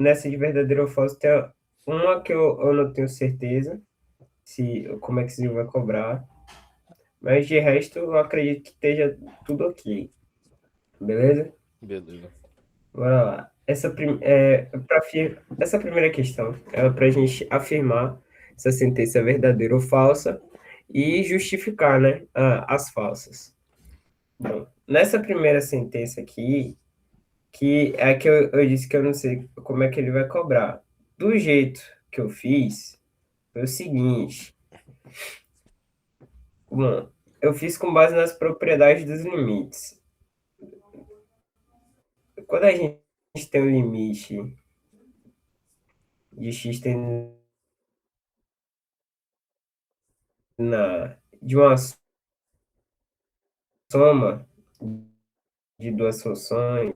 nessa de verdadeiro ou falso tem uma que eu não tenho certeza como é que você vai cobrar, mas de resto eu acredito que esteja tudo ok, beleza? Beleza. Bora lá. Essa primeira questão é para a gente afirmar se a sentença é verdadeira ou falsa e justificar, né, as falsas. Bom, nessa primeira sentença aqui, que é a que eu disse que eu não sei como é que ele vai cobrar. Do jeito que eu fiz, foi o seguinte. Bom, eu fiz com base nas propriedades dos limites. Quando a gente tem um limite de x tendendo de uma soma de duas funções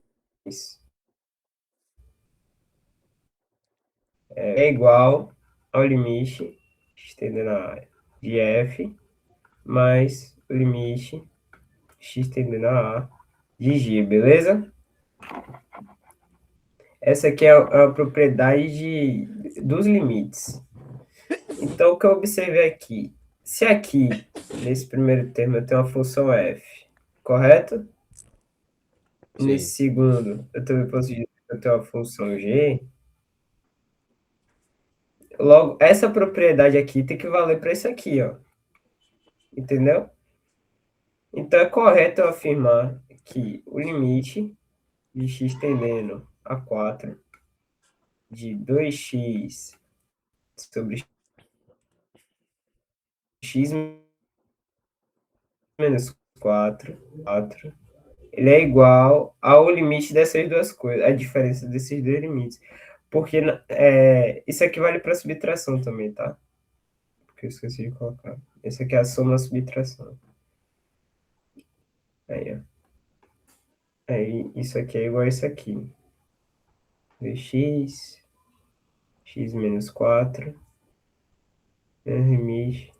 é igual ao limite estendendo a área de f mais o limite x tendendo a A de g, beleza? Essa aqui é a propriedade dos limites. Então, o que eu observei aqui? Se aqui, nesse primeiro termo, eu tenho uma função f, correto? Nesse Sim. segundo, eu também posso dizer que eu tenho uma função g. Logo, essa propriedade aqui tem que valer para isso aqui, ó. Entendeu? Então, é correto eu afirmar que o limite de x tendendo a 4 de 2x sobre x menos 4, ele é igual ao limite dessas duas coisas, a diferença desses dois limites. Porque isso aqui vale para subtração também, tá? Porque eu esqueci de colocar. Esse aqui é a soma subtração. Aí, ó. Aí, isso aqui é igual a isso aqui. 2x, x menos 4, limite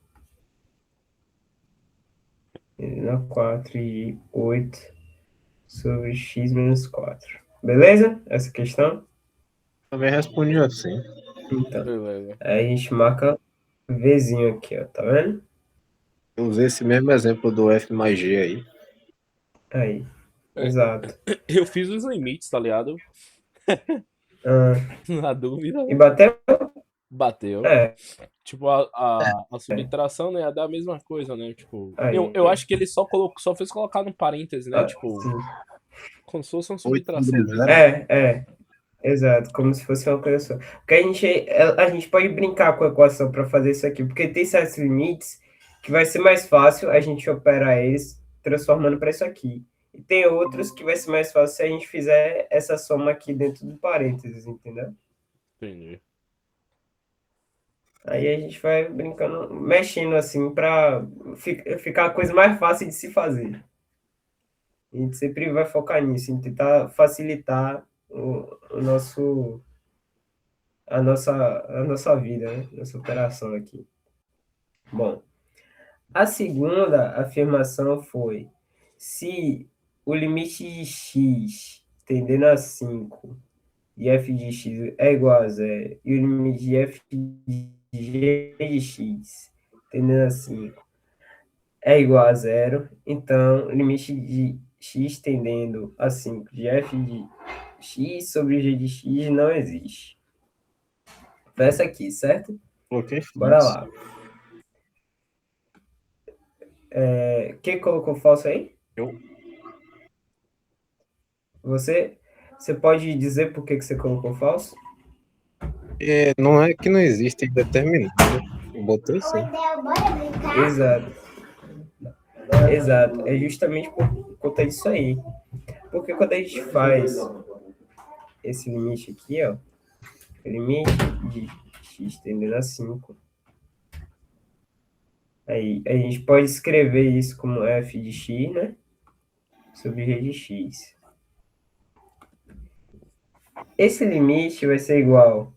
na 4 e 8 sobre x menos 4. Beleza? Essa questão? Também respondi assim. Então, Beleza. aí a gente marca Vzinho aqui, ó, tá vendo? Eu usei esse mesmo exemplo do F mais G aí. Aí, É, exato. eu fiz os limites, tá ligado? Ah, Na dúvida, e bateu? bateu. É, Tipo, a subtração, né, ia dar a mesma coisa, né? Tipo, eu aí. acho que ele só fez colocar no parêntese, né? Ah, Tipo, sim. como se fosse uma 8 subtração sobre mesmo. 0. Exato, como se fosse uma coisa só. Porque a gente pode brincar com a equação para fazer isso aqui, porque tem certos limites que vai ser mais fácil a gente operar eles transformando para isso aqui. E tem outros que vai ser mais fácil se a gente fizer essa soma aqui dentro do parênteses, entendeu? Entendi. Aí a gente vai brincando, mexendo assim para ficar a coisa mais fácil de se fazer. A gente sempre vai focar nisso, em tentar facilitar o nosso a nossa vida, né? Nossa operação aqui. Bom, a segunda afirmação foi: se o limite de x tendendo a 5 de f de x é igual a zero e o limite de f de g de x tendendo a 5 é igual a zero, então o limite de x tendendo a 5 de f de x sobre g de x não existe. Foi essa aqui, certo? Coloquei Bora falso. lá. Quem colocou falso aí? Eu, Você? Você pode dizer por que você colocou falso? não é que não existe determinado. Eu botei sim. Exato, exato. É justamente por conta disso aí. Porque quando a gente faz esse limite aqui, ó, limite de x tendendo a 5, aí a gente pode escrever isso como f de x, né? Sobre g de x. Esse limite vai ser igual.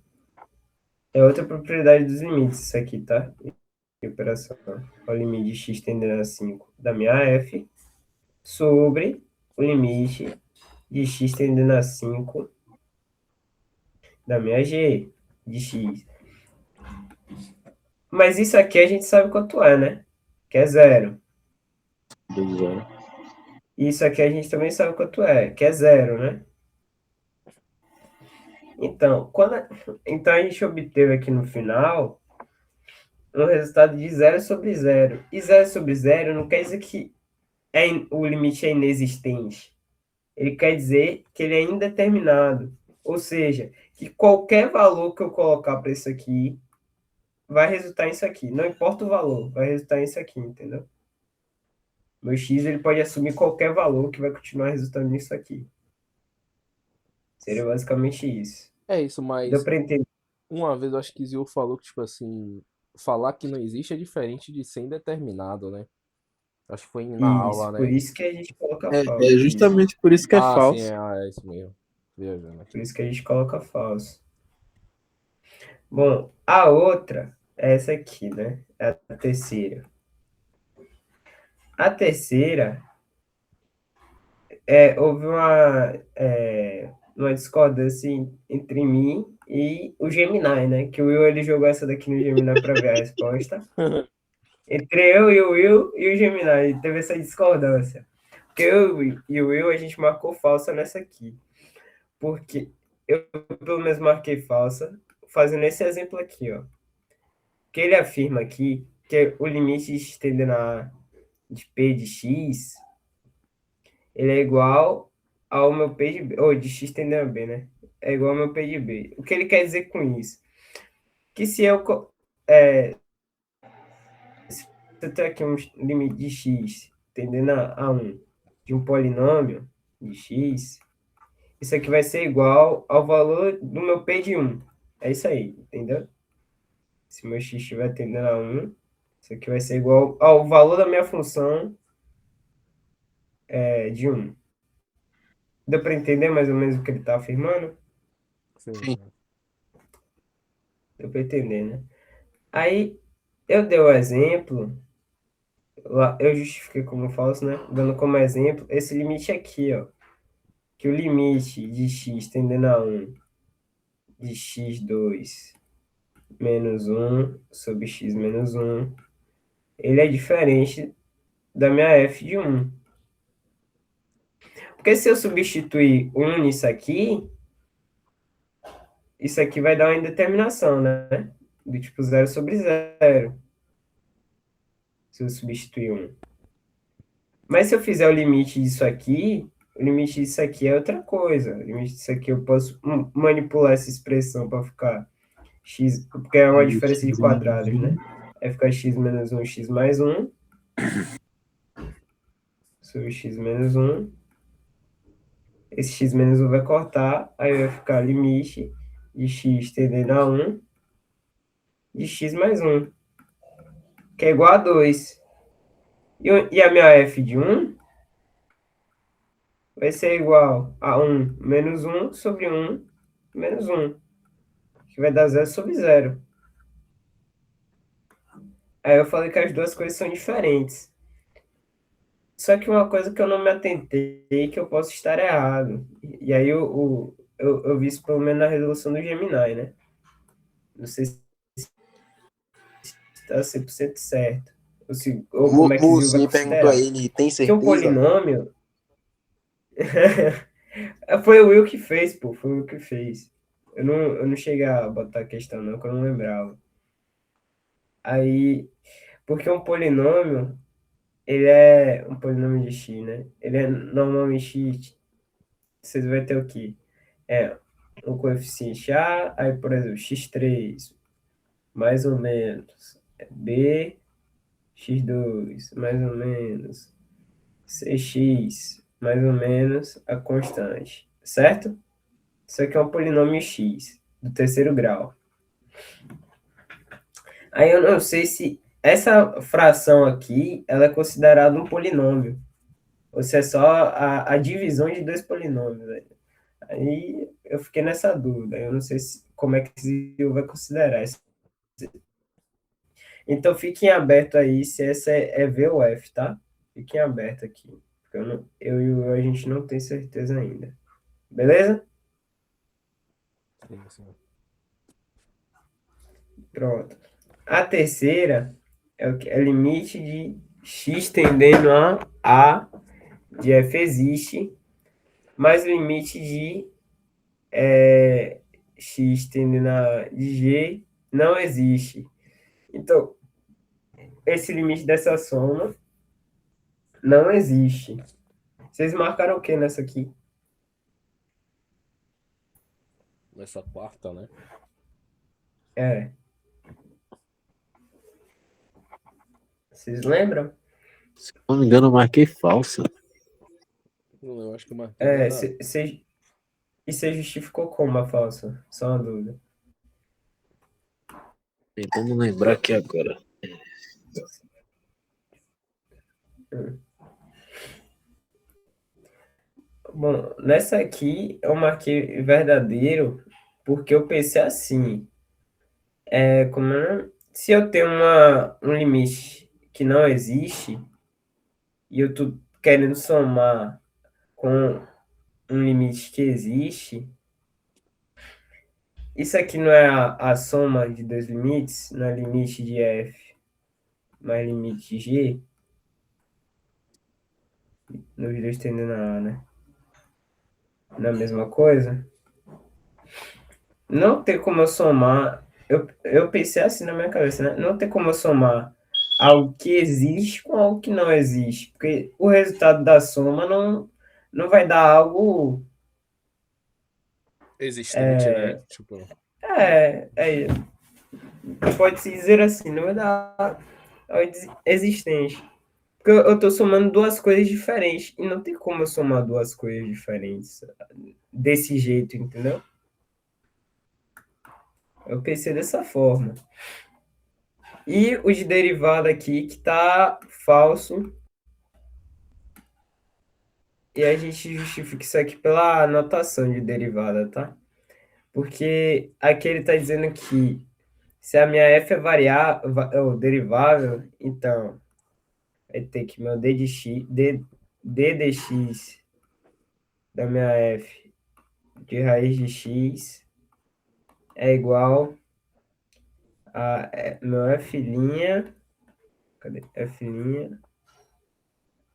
É outra propriedade dos limites, isso aqui, tá? De operação. O limite de x tendendo a 5 da minha f sobre o limite de x tendendo a 5 da minha g de x. Mas isso aqui a gente sabe quanto é, né? Que é zero. Isso aqui a gente também sabe quanto é, que é zero, né? Então, então a gente obteve aqui no final um resultado de zero sobre zero. E zero sobre zero não quer dizer que o limite é inexistente. Ele quer dizer que ele é indeterminado. Ou seja, que qualquer valor que eu colocar para isso aqui vai resultar nisso aqui. Não importa o valor, vai resultar nisso aqui, entendeu? Meu x ele pode assumir qualquer valor que vai continuar resultando nisso aqui. Seria basicamente isso. É isso, Deu mas para entender? uma vez eu acho que Zio falou que, tipo assim, falar que não existe é diferente de ser indeterminado, né? Acho que foi na Isso, aula, por né? isso que a gente coloca É falso. Isso. justamente por isso que é Ah, sim, falso. é isso mesmo. Viajando Por aqui. isso que a gente coloca falso. Bom, a outra é essa aqui, né? É a terceira. A terceira houve uma discordância entre mim e o Gemini, né? Que o Will ele jogou essa daqui no Gemini para ver a resposta. Entre eu e o Will e o Gemini, teve essa discordância. Porque eu e o Will, a gente marcou falsa nessa aqui. Porque eu, pelo menos, marquei falsa, fazendo esse exemplo aqui, ó. Que ele afirma aqui que o limite de x tendendo a de p de x, ele é igual ao meu p de b, ou de x tendendo a b, né? É igual ao meu p de b. O que ele quer dizer com isso? Que se eu tenho aqui um limite de x tendendo a 1 de um polinômio de x, isso aqui vai ser igual ao valor do meu p de 1. É isso aí, entendeu? Se meu x estiver tendendo a 1, isso aqui vai ser igual ao valor da minha função de 1. Deu para entender mais ou menos o que ele está afirmando? Sim, Sim. sim. Deu para entender, né? Aí, eu dei o exemplo, eu justifiquei como falso, né? Dando como exemplo esse limite aqui, ó. Que o limite de x tendendo a 1 de x2 menos 1 sobre x menos 1, ele é diferente da minha f de 1. Porque se eu substituir 1 nisso aqui, isso aqui vai dar uma indeterminação, né? Do tipo zero sobre zero, se eu substituir 1. Mas se eu fizer o limite disso aqui, o limite disso aqui é outra coisa. O limite disso aqui eu posso manipular essa expressão para ficar x, porque é uma diferença de quadrados, né? Vai ficar x menos 1, x mais 1, sobre x menos 1. Esse x menos 1 vai cortar, aí vai ficar limite de x tendendo a 1 de x mais 1, que é igual a 2. E a minha f de 1 vai ser igual a 1 menos 1 sobre 1 menos 1, que vai dar 0 sobre 0. Aí eu falei que as duas coisas são diferentes. Só que uma coisa que eu não me atentei, que eu posso estar errado. E aí eu vi isso pelo menos na resolução do Gemini, né? Não sei se está 100% certo. Ou como é que Zil vai Você perguntou a considerar. ele, tem Que um certeza? polinômio... Foi o Will que fez, pô. Foi o Will que fez. Eu não cheguei a botar a questão, não, que eu não lembrava. Aí, porque um polinômio, ele é um polinômio de x, né? Ele é normalmente x. Você vai ter o quê? Um coeficiente A, aí, por exemplo, x3, mais ou menos, B, x2, mais ou menos, cx, mais ou menos, a constante, certo? Isso aqui é um polinômio x, do terceiro grau. Aí eu não sei se essa fração aqui, ela é considerada um polinômio, ou se é só a divisão de dois polinômios, né? Aí eu fiquei nessa dúvida. Eu não sei como é que Zio vai considerar isso. Então fiquem aberto aí se essa é V ou F, tá? Fiquem aberto aqui. Porque eu e o Will, a gente não tem certeza ainda. Beleza? Sim, sim. Pronto. A terceira é o que é limite de x tendendo a de f existe, mais o limite de x tendendo a de g não existe. Então, esse limite dessa soma não existe. Vocês marcaram o que nessa aqui? Nessa quarta, né? É. Vocês lembram? Se não me engano, eu marquei falsa. Não, eu acho que eu marquei É, na. e você justificou como a falsa? Só uma dúvida. Tentando lembrar aqui agora. Hum. Bom, nessa aqui eu marquei verdadeiro porque eu pensei assim, se eu tenho um limite que não existe e eu tô querendo somar com um limite que existe, isso aqui não é a soma de dois limites, não é limite de f mais limite de g, nos dois tendendo a A, né? Não é a mesma coisa? Não tem como eu somar. Eu pensei assim na minha cabeça, né? Não tem como eu somar algo que existe com algo que não existe. Porque o resultado da soma não vai dar algo. Existente, né? Tipo, É, pode-se dizer assim, não vai dar algo existente. Porque eu estou somando duas coisas diferentes. E não tem como eu somar duas coisas diferentes desse jeito, entendeu? Eu pensei dessa forma. E o de derivada aqui, que está falso. E a gente justifica isso aqui pela notação de derivada, tá? Porque aqui ele está dizendo que se a minha f é ou derivável, então vai ter que meu d de x, d dx da minha f de raiz de x é igual a meu f', cadê? F'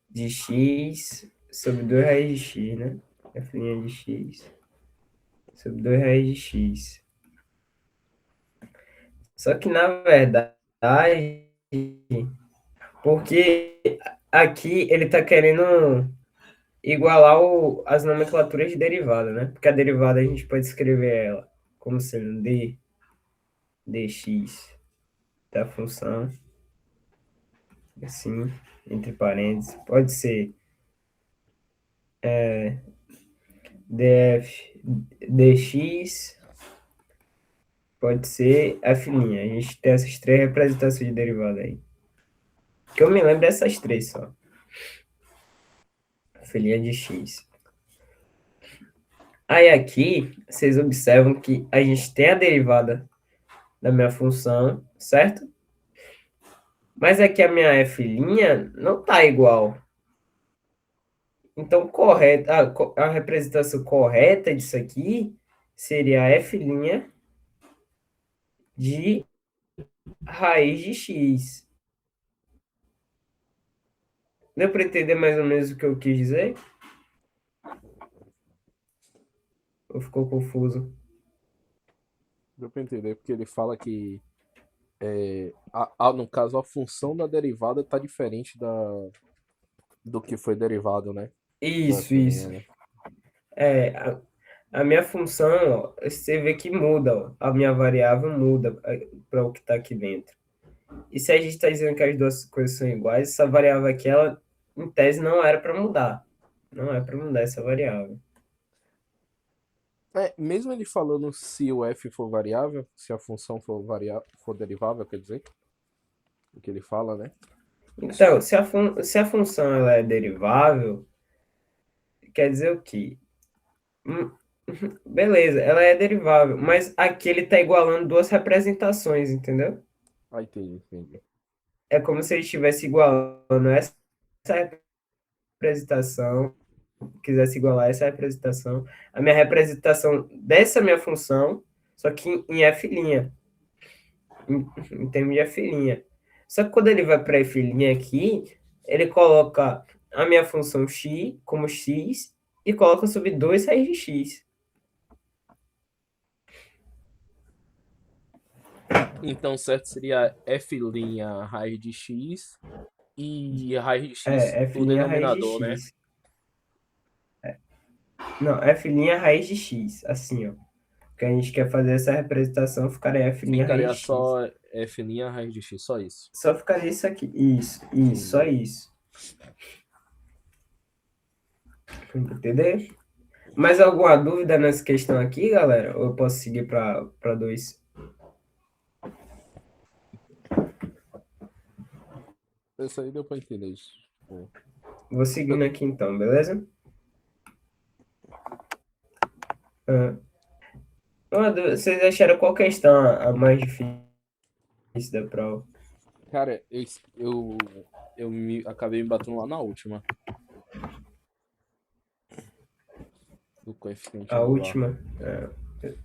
de x sobre 2 raiz de x, né? F' de x sobre 2 raiz de x. Só que, na verdade, porque aqui ele está querendo igualar as nomenclaturas de derivada, né? Porque a derivada a gente pode escrever ela como sendo dx da função, assim, entre parênteses. Pode ser df dx, pode ser f'. A gente tem essas três representações de derivada aí. Que eu me lembro dessas três só. F' de x. Aí aqui, vocês observam que a gente tem a derivada da minha função, certo? Mas aqui a minha f' não está igual. Então, a representação correta disso aqui seria a f' de raiz de x. Deu para entender mais ou menos o que eu quis dizer? Ou ficou confuso? deu pra entender, porque ele fala que, no caso, a função da derivada tá diferente do que foi derivado, né? Da Isso, filinha, isso. né? A minha função, ó, você vê que muda, ó, a minha variável muda para o que está aqui dentro. E se a gente está dizendo que as duas coisas são iguais, essa variável aqui, ela, em tese, não era para mudar. Não é para mudar essa variável. Mesmo ele falando se o f for variável, se a função for derivável, quer dizer, o que ele fala, né? Então, se a função ela é derivável, quer dizer o quê? Hum, Beleza, ela é derivável, mas aqui ele está igualando duas representações, entendeu? Ah, entendi. É como se ele estivesse igualando essa representação, quisesse igualar essa representação, a minha representação dessa minha função, só que em f'. em termos de afilinha. Só que quando ele vai para a afilinha aqui, ele coloca a minha função x como x e coloca sobre 2 raiz de x. Então, certo seria f' raiz de x e a raiz de x É, no f' raiz de denominador, né? x. Não, f' raiz de x, assim, ó. Que a gente quer fazer essa representação, ficaria f' raiz Ficaria de x. só f' raiz de x, só isso. Só ficaria isso aqui. Isso, só Entendi. isso. Entendeu? Mais alguma dúvida nessa questão aqui, galera? Ou eu posso seguir para 2? Isso aí deu pra entender isso. Tipo, Vou seguindo aqui então, beleza? Ah, vocês acharam qual questão a mais difícil da prova? cara, acabei me batendo lá na última. Do coeficiente A anular. última?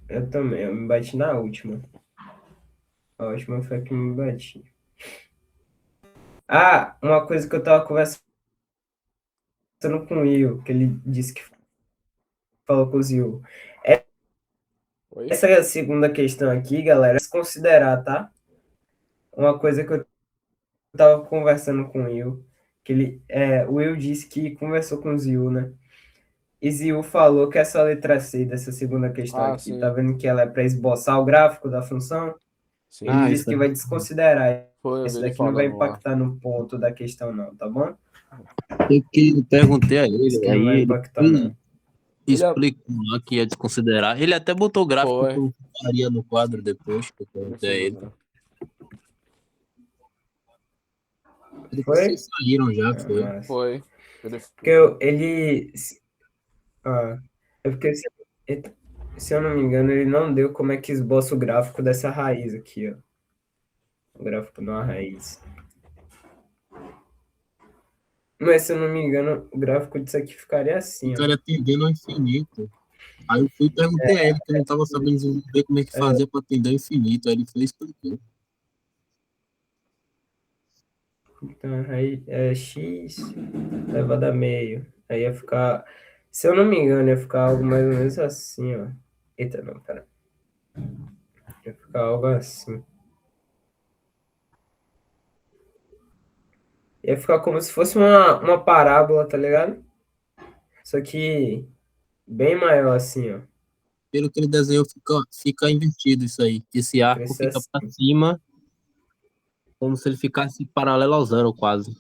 Eu também, eu me bati na última. A última foi a que me bati. Ah, uma coisa que eu tava conversando com o Will, que ele disse que falou com o Zil. Oi? Essa segunda questão aqui, galera, se considerar, tá? Uma coisa que eu tava conversando com o Will, que o Will disse que conversou com o Zil, né? E Zil falou que essa letra C dessa segunda questão Ah, aqui, tá sim. vendo que ela é para esboçar o gráfico da função? Sim. Ele Ah, disse isso que aí. vai desconsiderar. Foi, eu vi Esse ele daqui não vai falando lá. impactar no ponto da questão, não, tá bom? Eu que perguntei a Disse que ele, não vai aí impactar, ele não. Ele explicou lá que ia desconsiderar. Ele até botou o gráfico que foi. eu faria no quadro depois, que eu Ele perguntei a falou, ele. né? Depois Foi? vocês saíram já, Ah, foi. mas... Foi. Ele... Porque ele... Ah, é porque, se eu não me engano, ele não deu como é que esboça o gráfico dessa raiz aqui, ó. O gráfico de uma raiz. Mas, se eu não me engano, o gráfico disso aqui ficaria assim, ó. Ficaria tendendo ao infinito. Aí eu fui e perguntei a ele, que eu não estava sabendo desenvolver como é que fazia para tender ao infinito. Aí ele foi e explicou. Então, aí é x elevado a meio. Aí ia ficar, se eu não me engano, ia ficar algo mais ou menos assim, ó. Eita, não, pera. Ia ficar algo assim. Ia ficar como se fosse uma parábola, tá ligado? Só que bem maior assim, ó. Pelo que ele desenhou, fica invertido isso aí. Esse arco Crescer fica para assim. cima, como se ele ficasse paralelo ao zero, quase.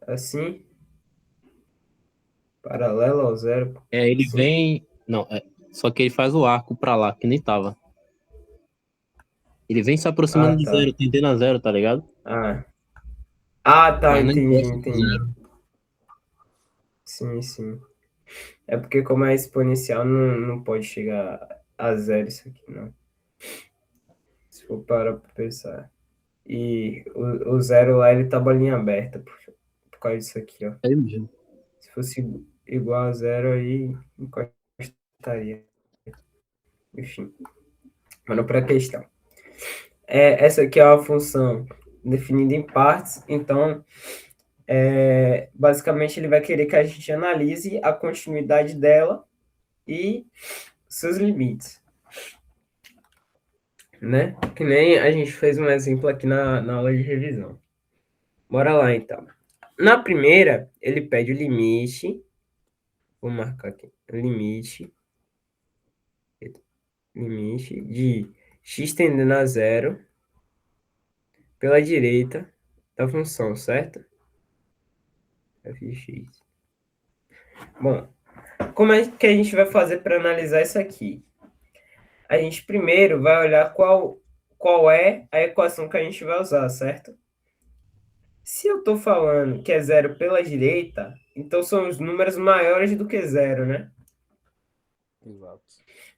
Assim, paralelo ao zero. É, ele Assim. vem. Não, só que ele faz o arco para lá, que nem tava. Ele vem se Ah, aproximando do zero, tá. tendendo a zero, tá ligado? Ah. Ah, tá, Mas não entendi, encosta no entendi. zero. Sim, sim. É porque como é exponencial, não pode chegar a zero isso aqui, não. Se for parar pra pensar. E o zero lá, ele tá bolinha aberta por causa disso aqui, ó. É mesmo. Se fosse igual a zero, aí encostaria. Enfim, mano, para a questão. Essa aqui é uma função definida em partes, então, basicamente, ele vai querer que a gente analise a continuidade dela e seus limites, né? Que nem a gente fez um exemplo aqui na aula de revisão. Bora lá, então. Na primeira, ele pede o limite, vou marcar aqui, limite de x tendendo a zero pela direita da função, certo? F de x. Bom, como é que a gente vai fazer para analisar isso aqui? A gente primeiro vai olhar qual é a equação que a gente vai usar, certo? Se eu estou falando que é zero pela direita, então são os números maiores do que zero, né? Exato.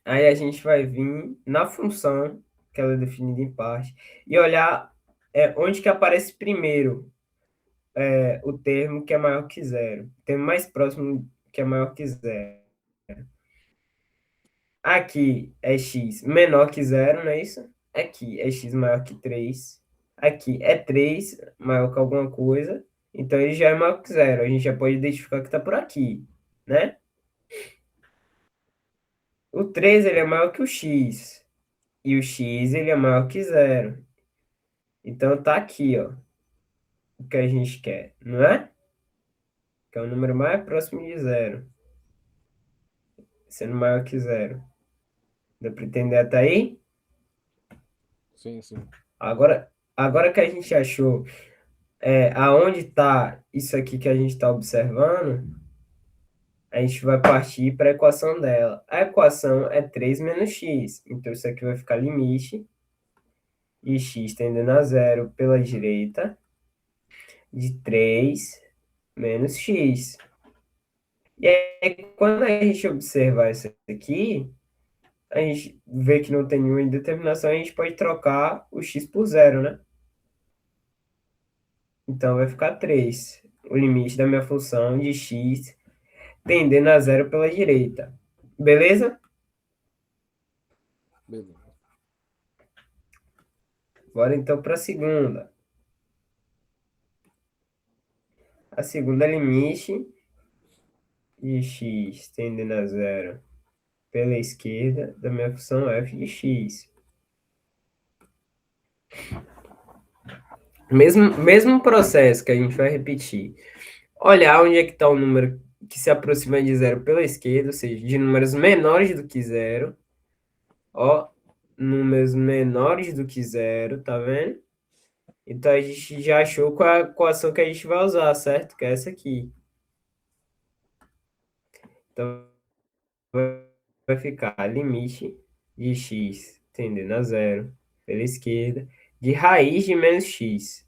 Aí a gente vai vir na função, que ela é definida em parte, e olhar onde que aparece primeiro o termo que é maior que zero. O termo mais próximo que é maior que zero. Aqui é x menor que zero, não é isso? Aqui é x maior que 3. Aqui é 3 maior que alguma coisa. Então ele já é maior que zero. A gente já pode identificar que está por aqui, né? O 3 ele é maior que o x. E o x ele é maior que zero. Então tá aqui, ó, o que a gente quer, não é? Que é o número mais próximo de zero, sendo maior que zero. Dá para entender até aí? Sim, sim. Agora que a gente achou aonde está isso aqui que a gente está observando, a gente vai partir para a equação dela. A equação é 3 menos x. Então, isso aqui vai ficar limite de x tendendo a zero pela direita de 3 menos x. E aí, quando a gente observar isso aqui, a gente vê que não tem nenhuma indeterminação, a gente pode trocar o x por zero, né? Então, vai ficar 3. O limite da minha função de x tendendo a zero pela direita. Beleza? Beleza. Bora então para a segunda. A segunda é limite de x tendendo a zero pela esquerda da minha função f de x. Mesmo processo que a gente vai repetir. Olhar onde é que está o número que se aproxima de zero pela esquerda, ou seja, de números menores do que zero. Ó, números menores do que zero, tá vendo? Então a gente já achou qual a equação que a gente vai usar, certo? Que é essa aqui. Então vai ficar limite de x tendendo a zero pela esquerda de raiz de menos x.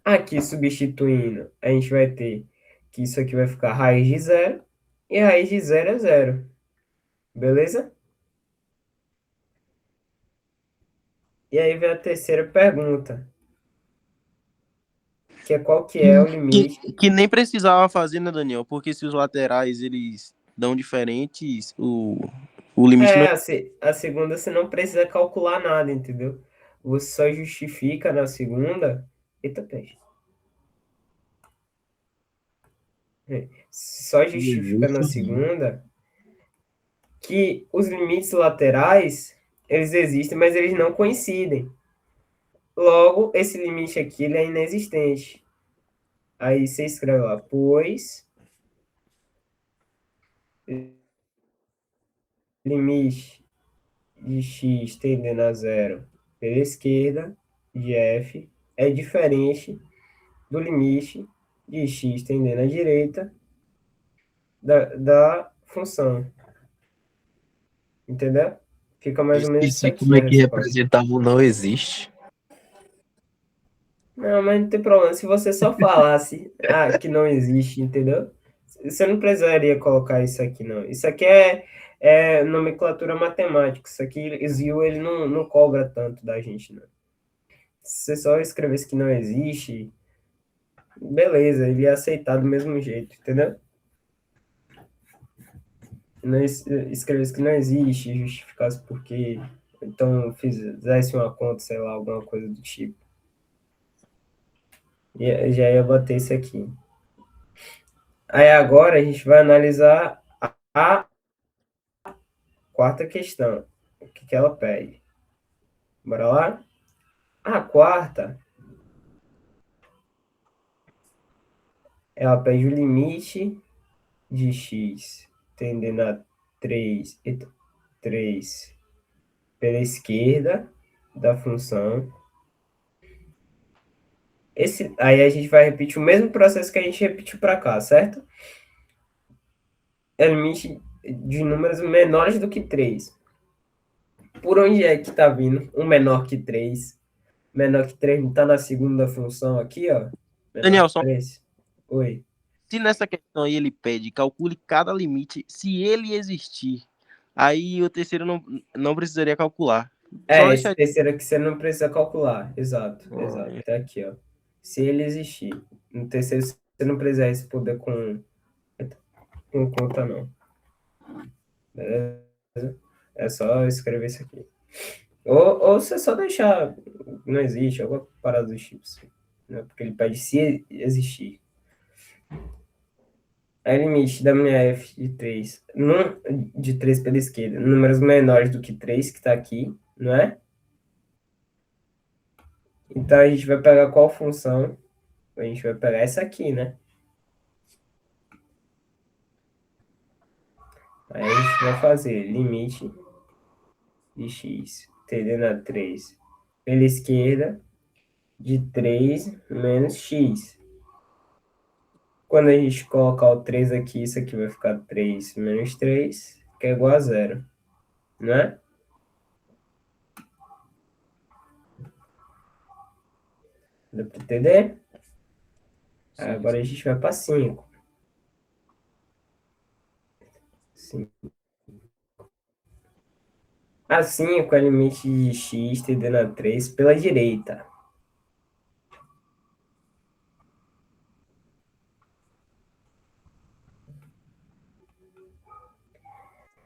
Aqui substituindo, a gente vai ter que isso aqui vai ficar raiz de zero e raiz de zero é zero. Beleza? E aí vem a terceira pergunta, que é qual que é o limite. Que nem precisava fazer, né, Daniel? Porque se os laterais eles dão diferentes, o limite não. A segunda você não precisa calcular nada, entendeu? Você só justifica na segunda. Eita, peixe. Só justifica na segunda que os limites laterais, eles existem, mas eles não coincidem. Logo, esse limite aqui ele é inexistente. Aí você escreve lá, pois limite de x tendendo a zero pela esquerda de f é diferente do limite de x tendendo à direita da função. Entendeu? Fica mais ou menos isso Esqueci como aqui é a que resposta. representava o não existe. Não, mas não tem problema. Se você só falasse que não existe, entendeu? Você não precisaria colocar isso aqui, não. Isso aqui é nomenclatura matemática. Isso aqui, o ZIL, ele não cobra tanto da gente, não. Se você só escrevesse que não existe, beleza, ele ia aceitar do mesmo jeito, entendeu? Não escrevesse que não existe, justificasse por quê, então fizesse uma conta, sei lá, alguma coisa do tipo. E já ia bater isso aqui. Aí agora a gente vai analisar a quarta questão. O que ela pede? Bora lá? A quarta, ela pede o limite de x tendendo a 3 pela esquerda da função. Aí a gente vai repetir o mesmo processo que a gente repetiu para cá, certo? É limite de números menores do que 3. Por onde é que está vindo um menor que 3? Menor que 3 não está na segunda função aqui, ó. Menor Daniel, que só 3. Oi. se nessa questão aí ele pede, calcule cada limite, se ele existir, aí o terceiro não precisaria calcular. Só Esse deixar. terceiro aqui você não precisa calcular. Exato. Tá aqui, ó. Se ele existir. No terceiro você não precisa responder com conta, não. Beleza? É só escrever isso aqui. Ou você só deixar, não existe, alguma parada do tipo, assim, né? Porque ele pede se existir. A limite da minha f de 3 pela esquerda, números menores do que 3, que está aqui, não é? Então a gente vai pegar qual função? A gente vai pegar essa aqui, né? Aí a gente vai fazer limite de x tendendo a 3 pela esquerda de 3 menos x. Quando a gente colocar o 3 aqui, isso aqui vai ficar 3 menos 3, que é igual a 0, né? Dá para entender? Sim, Agora a gente vai para 5. 5. A 5 é o limite de x tendendo a 3 pela direita.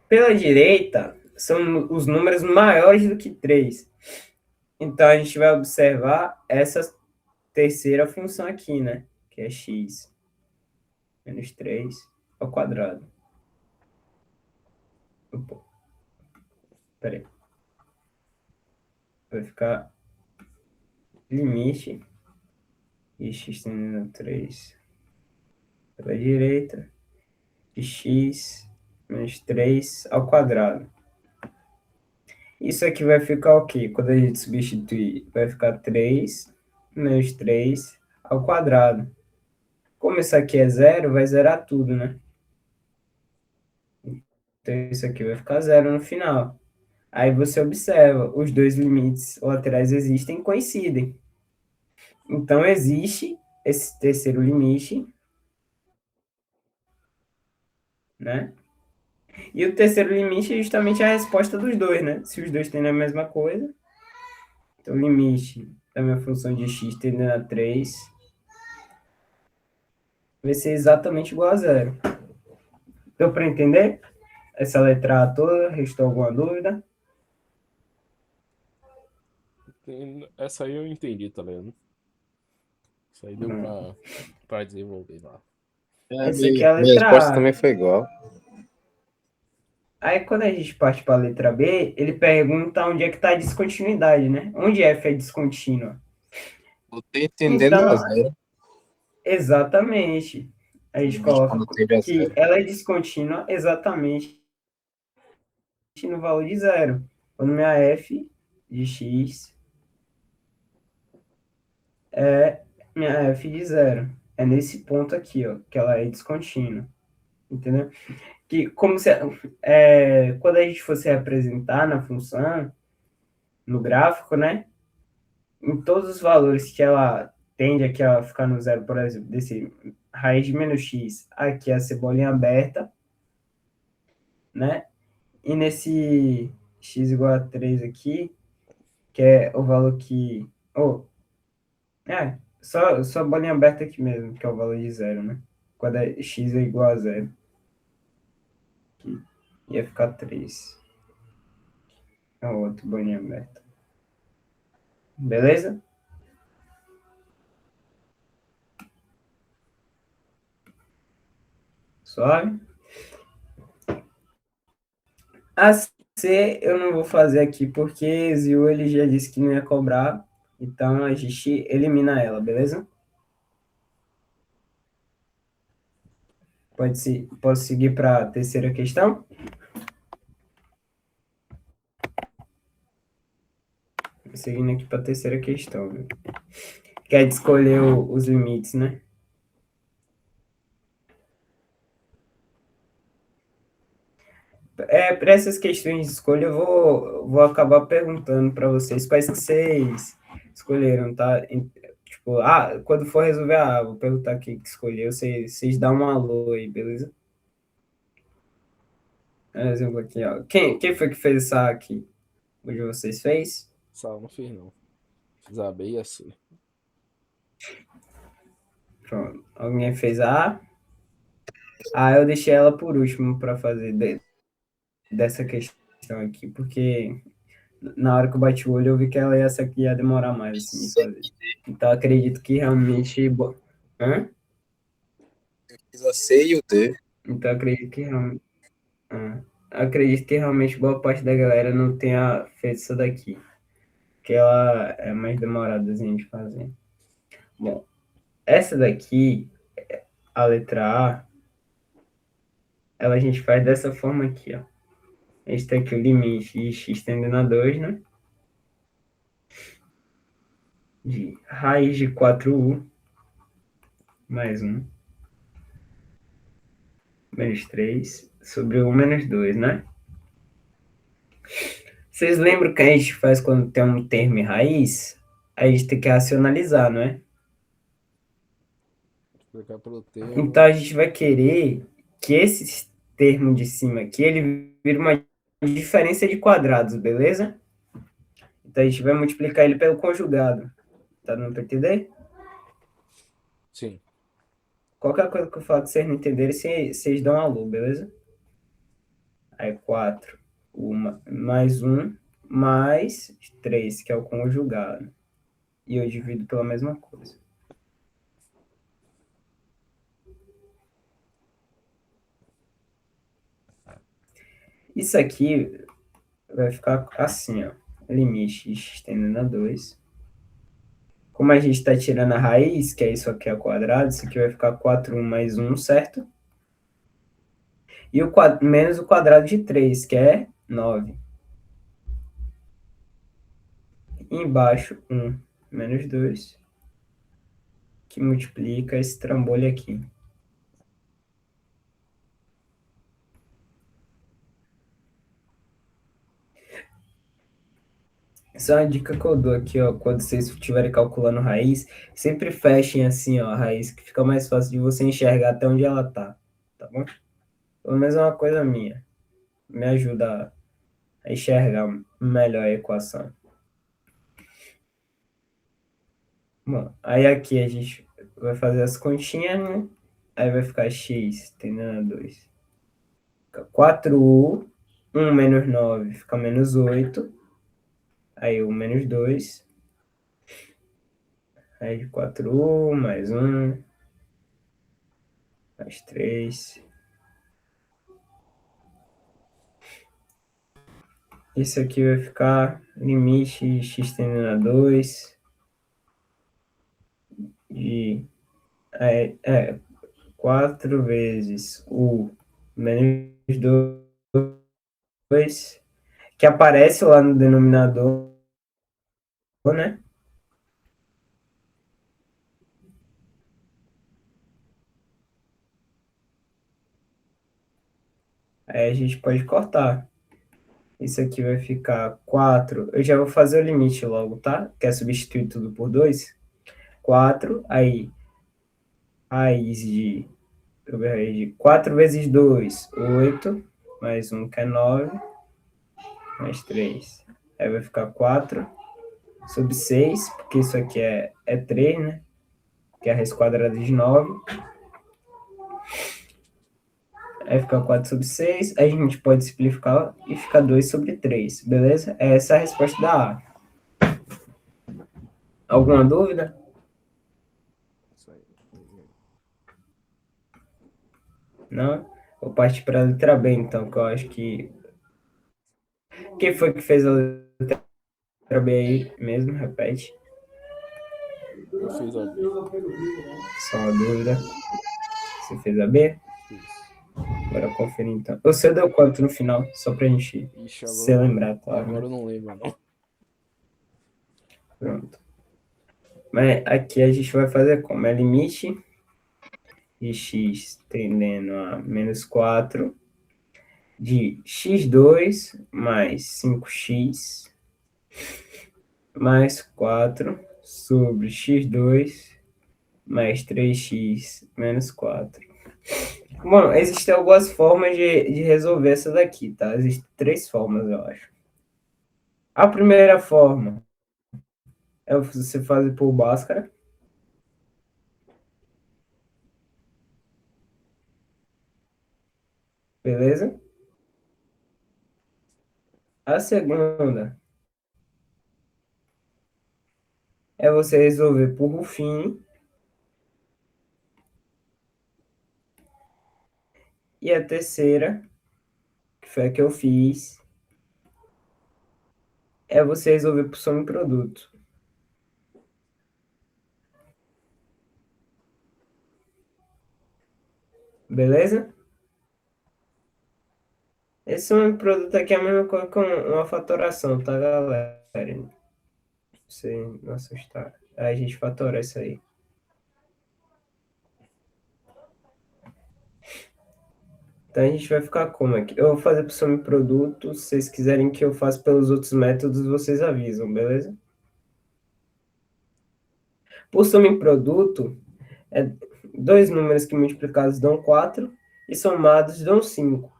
Pela direita, são os números maiores do que 3. Então, a gente vai observar essa terceira função aqui, né? Que é x menos 3 ao quadrado. Opa, peraí. Vai ficar limite de x tendendo a 3 pela direita de x menos 3 ao quadrado. Isso aqui vai ficar o quê? Quando a gente substituir, vai ficar 3 menos 3 ao quadrado. Como isso aqui é zero, vai zerar tudo, né? Então, isso aqui vai ficar zero no final. Aí você observa, os dois limites laterais existem e coincidem. Então, existe esse terceiro limite, né? E o terceiro limite é justamente a resposta dos dois, né? Se os dois têm a mesma coisa. Então, o limite da minha função de x tendendo a 3 vai ser exatamente igual a zero. Deu para entender? Essa letra A toda, restou alguma dúvida? essa aí eu entendi, tá ligado? Isso aí deu pra desenvolver lá. Essa aqui é a Minha letra resposta A. também foi igual. Aí, quando a gente parte para a letra B, ele pergunta onde é que está a descontinuidade, né? Onde f é descontínua? Botei entendendo a Então, zero, exatamente. A gente mas coloca quando teve a que zero. ela é descontínua exatamente no valor de zero. Quando minha f de x é minha f de zero. É nesse ponto aqui, ó, que ela é descontínua. Entendeu? Que como se, quando a gente fosse representar na função, no gráfico, né? Em todos os valores que ela tende aqui a ficar no zero, por exemplo, desse raiz de menos x, aqui é a cebolinha aberta, né? E nesse x igual a 3 aqui, que é o valor que... Oh, só a bolinha aberta aqui mesmo, que é o valor de zero, né? Quando x é igual a zero. Aqui, ia ficar 3. É o outro bolinha aberta. Beleza? Suave? A C eu não vou fazer aqui porque Zio ele já disse que não ia cobrar, então a gente elimina ela, beleza? Posso seguir para a terceira questão? Seguindo aqui para a terceira questão, viu? Quer escolher os limites, né? Para essas questões de escolha, eu vou acabar perguntando para vocês quais que vocês escolheram, tá? Tipo, quando for resolver, vou perguntar quem que escolheu, vocês dão um alô aí, beleza? Um exemplo aqui, ó. Quem foi que fez essa aqui? Hoje vocês fez? Sal não fiz, não. Fiz a B e a C. Pronto. Alguém fez a A? Eu deixei ela por último para fazer dessa questão. questão aqui, porque na hora que eu bati o olho eu vi que essa aqui ia demorar mais assim, de fazer. Então acredito que realmente... Hã? Pesquisa C e o D. Então acredito que realmente... Acredito que realmente boa parte da galera não tenha feito isso daqui, que ela é mais demoradazinha de fazer. Bom, essa daqui, a letra A, ela a gente faz dessa forma aqui, ó. A gente tem aqui o limite de x tendendo a 2, né? De raiz de 4u mais 1 menos 3 sobre 1 menos 2, né? Vocês lembram que a gente faz quando tem um termo em raiz? A gente tem que racionalizar, não é? Explicar pelo termo. Então a gente vai querer que esse termo de cima aqui, ele vira uma diferença de quadrados, beleza? Então a gente vai multiplicar ele pelo conjugado. Tá dando para entender? Sim. Qualquer coisa que eu falo que vocês não entenderem, vocês dão alô, beleza? Aí 4, mais 1, mais 3, que é o conjugado. E eu divido pela mesma coisa. Isso aqui vai ficar assim, ó. Limite de x tendendo a 2. Como a gente está tirando a raiz, que é isso aqui ao quadrado, isso aqui vai ficar 4 mais 1, certo? E menos o quadrado de 3, que é 9. E embaixo, 1 menos 2, que multiplica esse trambolho aqui. Essa é uma dica que eu dou aqui, ó, quando vocês estiverem calculando raiz, sempre fechem assim, ó, a raiz, que fica mais fácil de você enxergar até onde ela tá bom? Pelo menos é uma coisa minha. Me ajuda a enxergar melhor a equação. Bom, aí aqui a gente vai fazer as continhas, né? Aí vai ficar x tendendo a 2. Fica 4u, 1 menos 9 fica menos 8. Aí o menos 2. Aí 4u mais 1 mais 3. Isso aqui vai ficar limite de x tendendo a 2 de 4 vezes o menos 2, que aparece lá no denominador, né? Aí a gente pode cortar. Isso aqui vai ficar 4. Eu já vou fazer o limite logo, tá? Quer substituir tudo por 2? 4, aí raiz de 4 vezes 2, 8, mais 1 que é 9, mais 3. Aí vai ficar 4 sobre 6, porque isso aqui é 3, né? Que é a raiz quadrada de 9. Aí fica 4 sobre 6. Aí a gente pode simplificar e fica 2 sobre 3, beleza? Essa é a resposta da A. Alguma dúvida? Isso aí. Não? Vou partir para a letra B, então, que eu acho que... Quem foi que fez a letra B aí mesmo? Repete. Eu fiz a B. Só uma dúvida. Você fez a B? Isso. Bora conferir, então. Você deu quanto no final? Só pra gente Ixi, se lembrar, claro, agora né? eu não lembro, não. Pronto. Mas aqui a gente vai fazer como? É limite de x tendendo a menos 4 de x2 mais 5x mais 4 sobre x2 mais 3x menos 4. Bom, existem algumas formas de resolver essa daqui, tá? Existem 3 formas, eu acho. A primeira forma é você fazer por Bhaskara. Beleza? A segunda é você resolver por Ruffini. E a terceira, que foi a que eu fiz, é você resolver por soma e produto. Beleza? Esse soma e produto aqui é a mesma coisa que uma fatoração, tá, galera? Pra você não assustar. Aí a gente fatora isso aí. Então a gente vai ficar como aqui? Eu vou fazer por soma e produto. Se vocês quiserem que eu faça pelos outros métodos, vocês avisam, beleza? Por soma e produto, é dois números que multiplicados dão 4 e somados dão 5.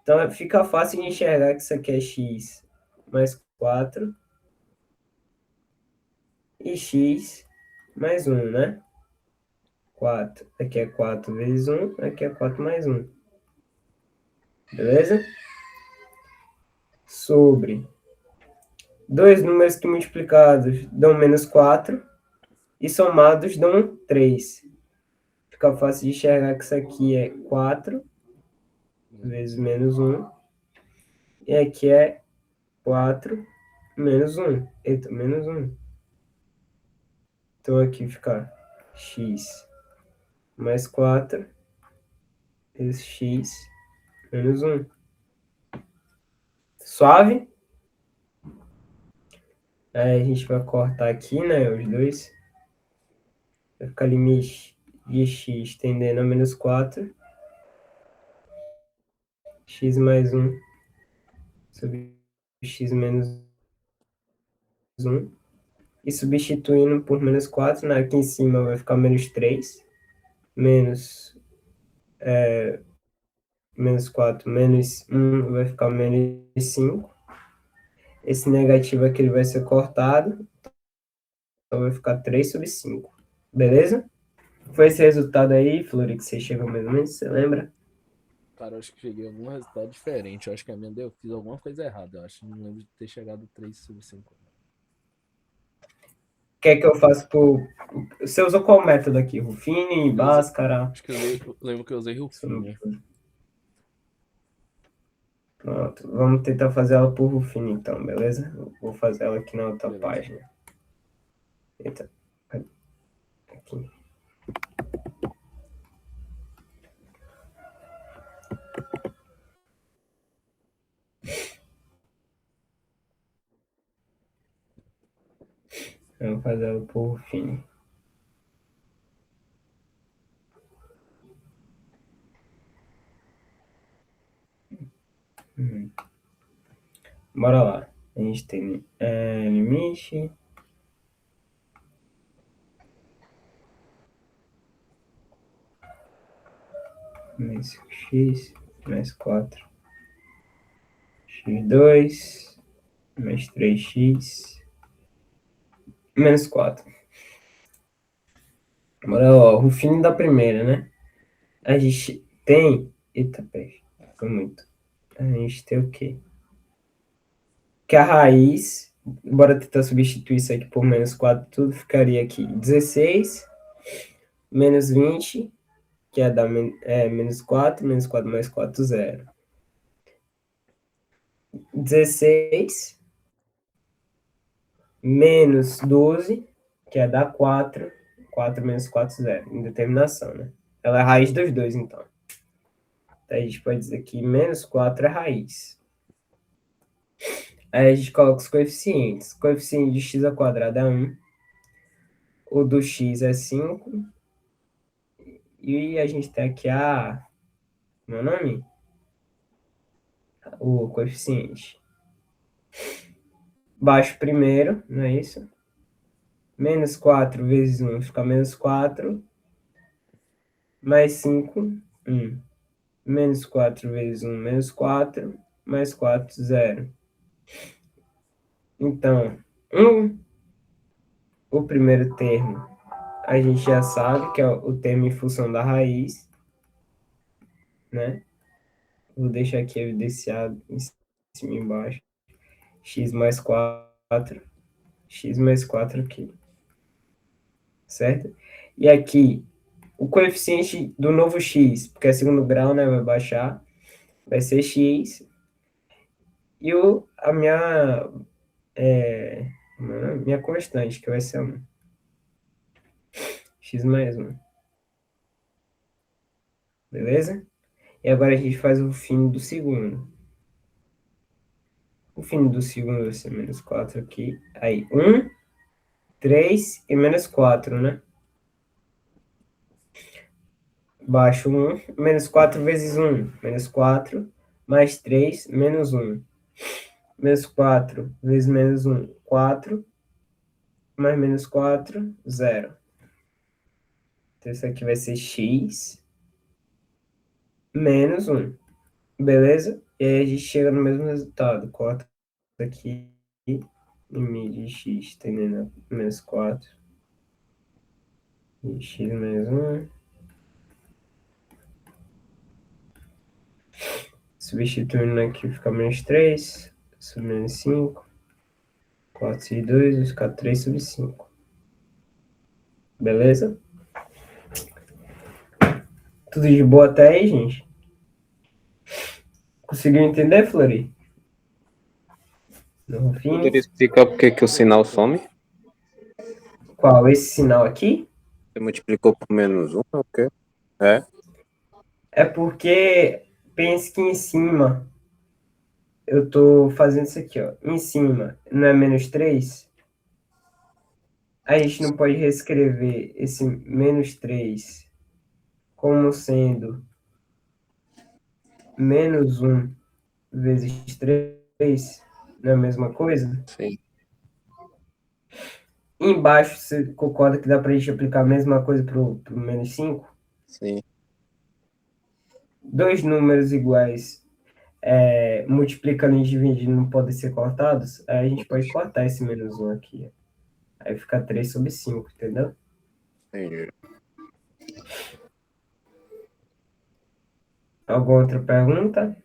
Então fica fácil de enxergar que isso aqui é x mais 4 e x mais 1, né? 4. Aqui é 4 vezes 1, aqui é 4 mais 1. Beleza? Sobre dois números que multiplicados dão menos 4 e somados dão 3. Fica fácil de enxergar que isso aqui é 4 vezes menos 1. E aqui é 4 menos 1. Eita, menos 1. Então aqui fica x mais 4 vezes x menos 1. Suave? Aí a gente vai cortar aqui, né, os dois. Vai ficar limite de x tendendo a menos 4. X mais 1 sobre x menos 1. E substituindo por menos 4, né, aqui em cima vai ficar menos 3. Menos, menos 4, menos 1 vai ficar menos 5. Esse negativo aqui ele vai ser cortado. Então vai ficar 3 sobre 5. Beleza? Foi esse resultado aí, Flori, que você chegou mais ou menos, você lembra? Cara, eu acho que cheguei a algum resultado diferente. Eu acho que a minha eu fiz alguma coisa errada. Eu acho que não lembro de ter chegado 3 sobre 5. Quer que eu faça por... Você usou qual método aqui? Ruffini, Bhaskara? Acho que eu lembro que eu usei Ruffini. Pronto, vamos tentar fazer ela por Ruffini então, beleza? Vou fazer ela aqui na outra Beleza. página. Eita. Aqui. Vamos fazer ela por Ruffini. Bora lá. A gente tem limite. Mais x, mais 4. x2, mais 3x, menos 4. Bora lá, o Ruffini da primeira, né? A gente tem... Eita, peraí. Foi muito. A gente tem o quê? Que a raiz... Bora tentar substituir isso aqui por menos 4, tudo ficaria aqui 16 menos 20, que é dar menos 4 mais 4, 0. 16 menos 12, que é dar 4, 4 menos 4, 0. Indeterminação, né? Ela é a raiz dos dois, então. Então a gente pode dizer que menos 4 é raiz. Aí a gente coloca os coeficientes. O coeficiente de x ao quadrado é 1. O do x é 5. E a gente tem aqui meu nome? O coeficiente. Baixo primeiro, não é isso? Menos 4 vezes 1 fica menos 4. Mais 5, 1. Menos 4 vezes 1, menos 4. Mais 4, 0. Então, o primeiro termo, a gente já sabe que é o termo em função da raiz, né? Vou deixar aqui evidenciado cima e embaixo. X mais 4. X mais 4 aqui. Certo? E aqui, o coeficiente do novo x, porque é segundo grau, né? Vai baixar. Vai ser x. E a minha constante, que vai ser 1. X mais 1. Beleza? E agora a gente faz o fim do segundo. O fim do segundo vai ser menos 4 aqui. Aí, 1, 3 e menos 4, né? Baixo 1, menos 4 vezes 1, menos 4, mais 3, menos 1. Menos 4 vezes menos 1, 4, mais menos 4, 0. Então, isso aqui vai ser x menos 1. Beleza? E aí a gente chega no mesmo resultado. Corta aqui, limite de x tendendo a menos 4. E x menos 1. Substituindo aqui fica menos 3. Sobre menos 5. 4 sobre 2 vai ficar 3 sobre 5. Beleza? Tudo de boa até aí, gente? Conseguiu entender, Flori? No fim, Poderia explicar por que o sinal some? qual? Esse sinal aqui? Você multiplicou por menos 1, é o quê? É? É porque, pense que em cima, eu tô fazendo isso aqui, ó. Em cima, não é menos 3? A gente não pode reescrever esse menos 3 como sendo menos 1 vezes 3, não é a mesma coisa? Sim. Embaixo, você concorda que dá pra gente aplicar a mesma coisa pro menos 5? Sim. Dois números iguais multiplicando e dividindo não podem ser cortados, aí a gente pode cortar esse menos 1 aqui. Aí fica 3 sobre 5, entendeu? Entendi. Alguma outra pergunta?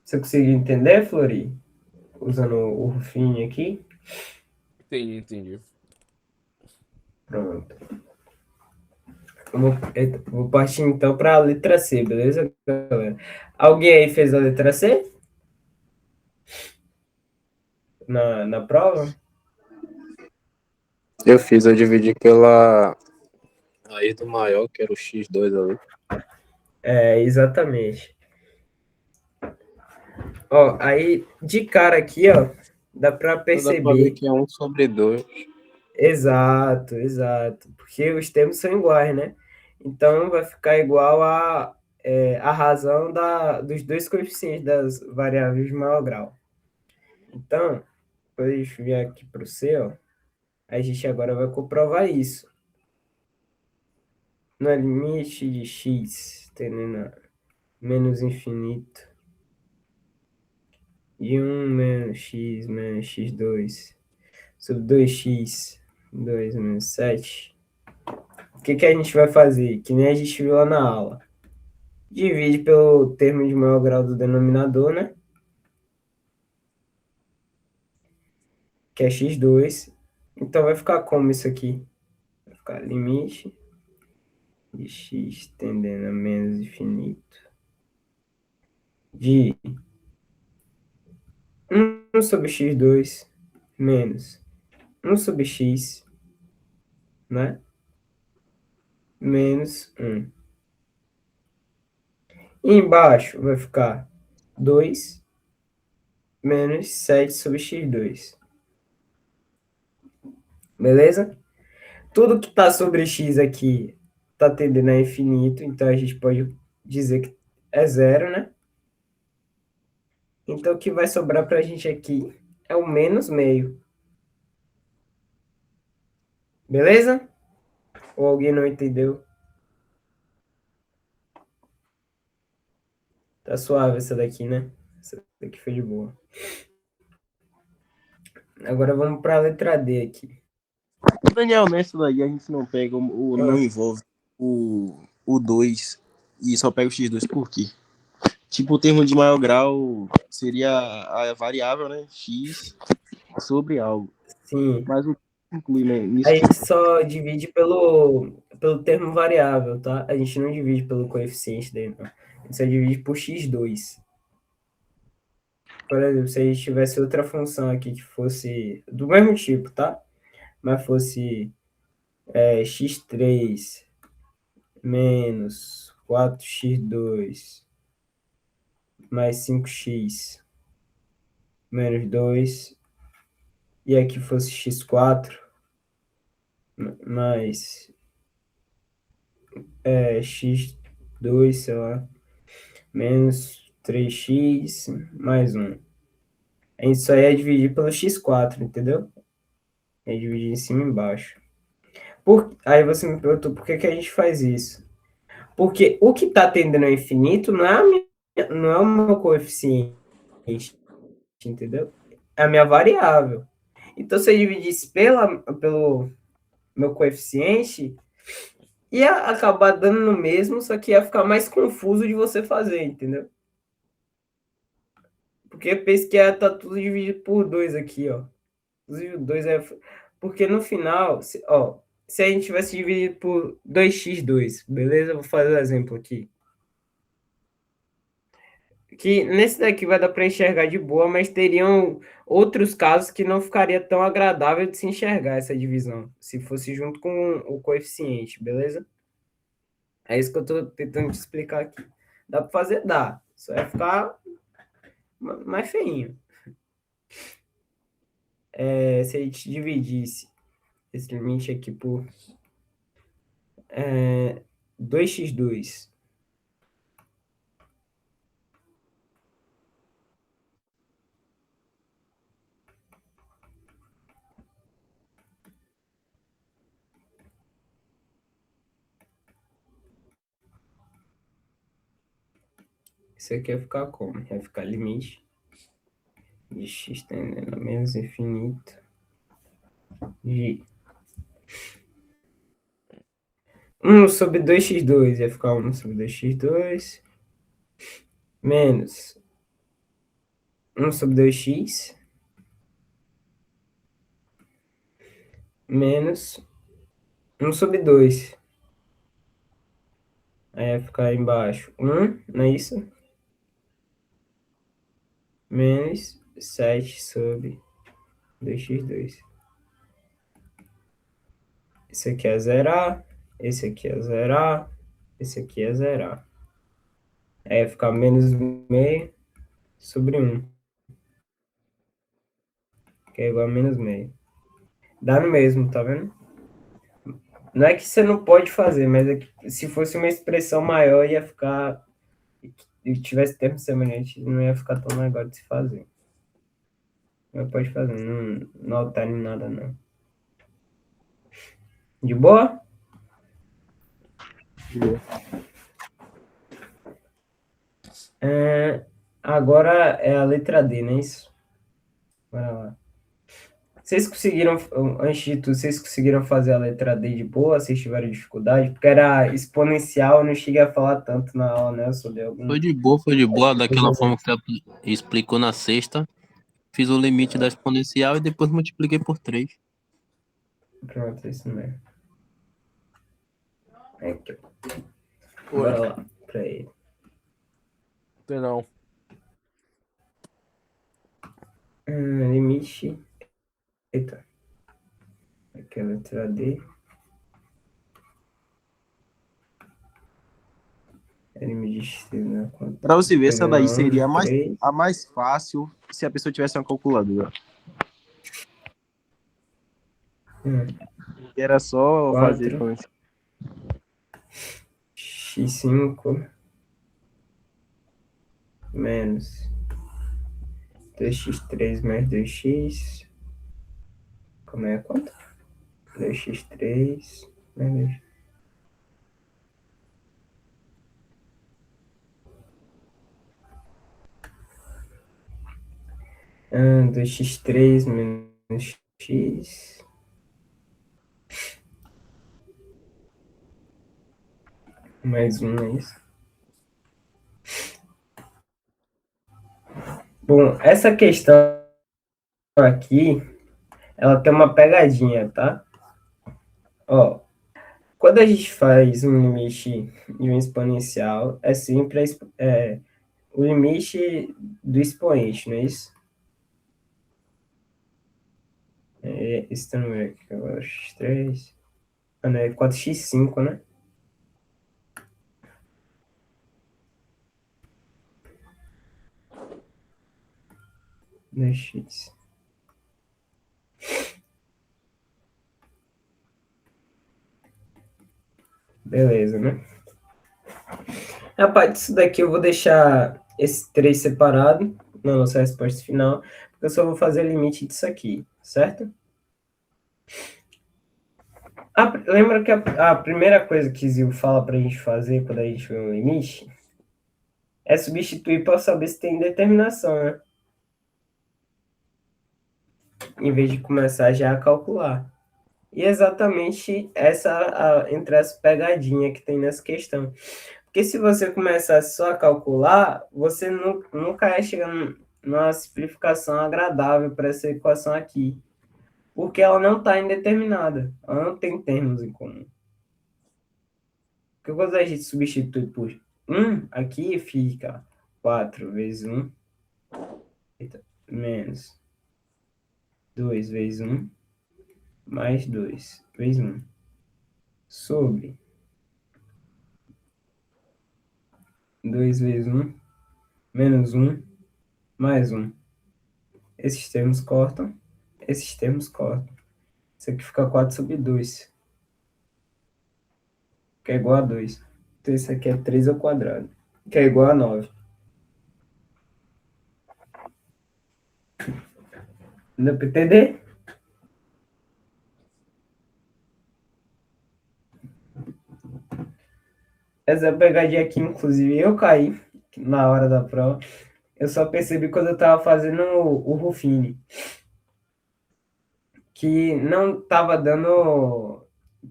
Você conseguiu entender, Flori? Usando o Rufinho aqui? Entendi. Pronto. Vou partir então para a letra C, beleza, galera? Alguém aí fez a letra C? Na prova? Eu dividi pela raiz do maior, que era o x2 ali. Exatamente. Ó, aí de cara aqui, ó, dá para Dá pra ver perceber. que é 1 sobre 2. Exato. Porque os termos são iguais, né? Então vai ficar igual a razão dos dois coeficientes das variáveis de maior grau. Então, quando a gente vier aqui para o C, ó, a gente agora vai comprovar isso. No limite de x tendendo a menos infinito de 1 menos x2 sobre 2x 2 menos 7. O que a gente vai fazer? Que nem a gente viu lá na aula. Divide pelo termo de maior grau do denominador, né? Que é x2. Então vai ficar como isso aqui? Vai ficar limite de x tendendo a menos infinito de 1 sobre x2 menos 1 sobre x, né? Menos 1. E embaixo vai ficar 2 menos 7 sobre x2. Beleza? Tudo que está sobre x aqui está tendendo a infinito, então a gente pode dizer que é zero, né? Então o que vai sobrar para a gente aqui é o menos meio. Beleza? Ou alguém não entendeu? Tá suave essa daqui, né? Essa daqui foi de boa. Agora vamos para a letra D aqui. Daniel, nessa daí a gente não pega não envolve o 2 e só pega o x2 por quê? Tipo, o termo de maior grau seria a variável, né? X sobre algo. Sim. Mas o que inclui, né, nisso A tudo? gente só divide pelo termo variável, tá? A gente não divide pelo coeficiente dele, não. A gente só divide por x2. Por exemplo, se a gente tivesse outra função aqui que fosse do mesmo tipo, tá? Mas fosse x3 menos 4x2 mais 5x menos 2, e aqui fosse x4 mais x2, sei lá, menos 3x mais 1. A gente só ia dividir pelo x4, entendeu? É dividir em cima e embaixo. Aí você me perguntou por que a gente faz isso. Porque o que está tendendo ao infinito não é o meu coeficiente, entendeu? É a minha variável. Então, se eu dividisse pelo meu coeficiente, ia acabar dando no mesmo, só que ia ficar mais confuso de você fazer, entendeu? Porque pensa que tá tudo dividido por 2 aqui, ó. Inclusive, o 2 é. Porque no final, se a gente tivesse dividido por 2x2, beleza? Eu vou fazer um exemplo aqui. Que nesse daqui vai dar para enxergar de boa, mas teriam outros casos que não ficaria tão agradável de se enxergar essa divisão, se fosse junto com o coeficiente, beleza? É isso que eu estou tentando te explicar aqui. Dá para fazer? Dá. Só vai ficar mais feinho. Se a gente dividisse esse limite aqui por 2x2 isso aqui vai ficar como? Vai ficar limite de x tendendo a menos infinito de 1 sobre 2x2 ia ficar 1 sobre 2x2 menos 1 sobre 2x menos 1 sobre 2. Aí vai ficar embaixo 1, não é isso? Menos 7 sobre 2x2. Esse aqui é zerar, esse aqui é zerar, esse aqui é zerar. Aí vai ficar menos meio sobre 1, que é igual a menos meio. Dá no mesmo, tá vendo? Não é que você não pode fazer, mas é que se fosse uma expressão maior, ia ficar. E tivesse tempo semelhante, não ia ficar tão legal de se fazer. Mas pode fazer, não altera em nada, não. De boa? Agora é a letra D, não é isso? Bora lá. Vocês conseguiram, antes de tudo, vocês conseguiram fazer a letra D de boa? Vocês tiveram dificuldade? Porque era exponencial, eu não cheguei a falar tanto na aula, né? Eu só dei algum. Foi de boa, daquela forma que você explicou na sexta. Fiz o limite da exponencial e depois multipliquei por 3. Pronto, isso mesmo. Aqui, ó. Oi. Bora lá, pra ele. Não. Limite. Eita. Aqui é a letra D. Limite de né? Pra você ver, essa daí Pegando seria 3. a mais fácil se a pessoa tivesse uma calculadora. Era só fazer 4. x5 menos 2x3 mais 2x. Como é quanto? 2x3 mais 2x. 2x3 menos x mais 1, é isso? Bom, essa questão aqui, ela tem uma pegadinha, tá? Ó, quando a gente faz um limite de um exponencial, é sempre o limite do expoente, não é isso? Esse número aqui, agora, x3. Ah, não, é 4x5, né? Dois x. Beleza, né? A parte disso daqui eu vou deixar esse 3 separado na nossa resposta final, porque eu só vou fazer o limite disso aqui, certo? Lembra que a primeira coisa que Zil fala para a gente fazer quando a gente vê um limite é substituir para saber se tem determinação, né? Em vez de começar já a calcular. E exatamente entre as pegadinhas que tem nessa questão. Porque se você começar só a calcular, você nunca vai chegar numa simplificação agradável para essa equação aqui. Porque ela não está indeterminada. Ela não tem termos em comum. Porque quando a gente substitui por 1, aqui fica 4 vezes 1 menos 2 vezes 1 mais 2 vezes 1 sobre 2 vezes 1 menos 1 mais 1. Esses termos cortam, esses termos cortam. Isso aqui fica 4 sobre 2, que é igual a 2. Então isso aqui é 3 ao quadrado, que é igual a 9. Deu para entender? Essa pegadinha aqui, inclusive, eu caí na hora da prova. Eu só percebi quando eu estava fazendo o Ruffini, que não estava dando,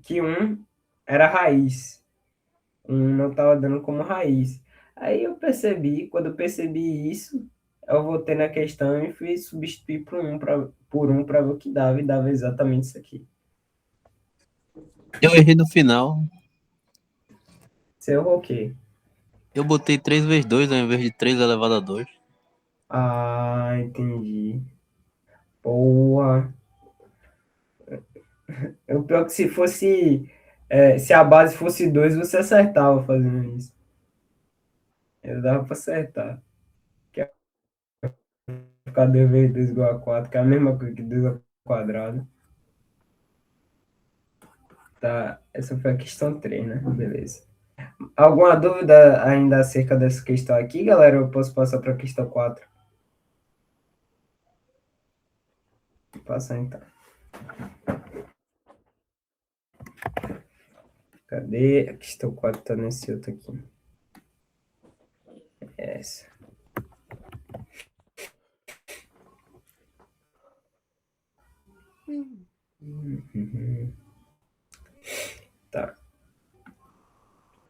que 1 era raiz. 1 não estava dando como raiz. Aí eu percebi, quando eu percebi isso, eu voltei na questão e fui substituir por 1 para ver o que dava, e dava exatamente isso aqui. Eu errei no final. Você errou o quê? Eu botei 3 vezes 2 ao invés de 3 elevado a 2. Ah, entendi. Boa. O pior é que se a base fosse 2, você acertava fazendo isso. Eu dava para acertar. Que é ficar 2 vezes 2 igual a 4, que é a mesma coisa que 2 ao quadrado. Tá, essa foi a questão 3, né? Beleza. Alguma dúvida ainda acerca dessa questão aqui, galera? Eu posso passar para a questão 4? Vou passar então. Cadê? A questão 4 tá nesse outro aqui. Essa. Tá.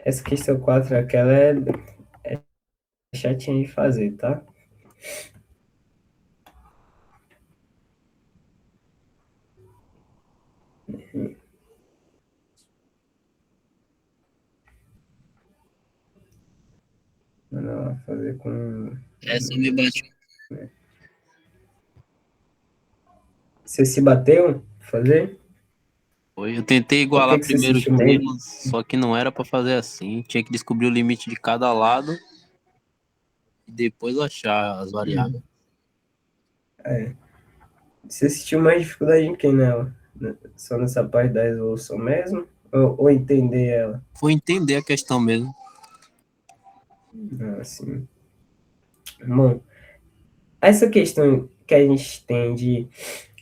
Essa questão 4 aquela é chatinha de fazer, tá? Manda lá fazer com... Essa me bateu. Você se bateu? Fazer? Foi. Eu tentei Por igualar que você primeiro os sentiu medo? termos, só que não era pra fazer assim. Tinha que descobrir o limite de cada lado e depois achar as variáveis. Você sentiu mais dificuldade em quem nela? Só nessa parte da resolução mesmo? Ou entender ela? Foi entender a questão mesmo. Ah, sim. Bom, essa questão que a gente tem de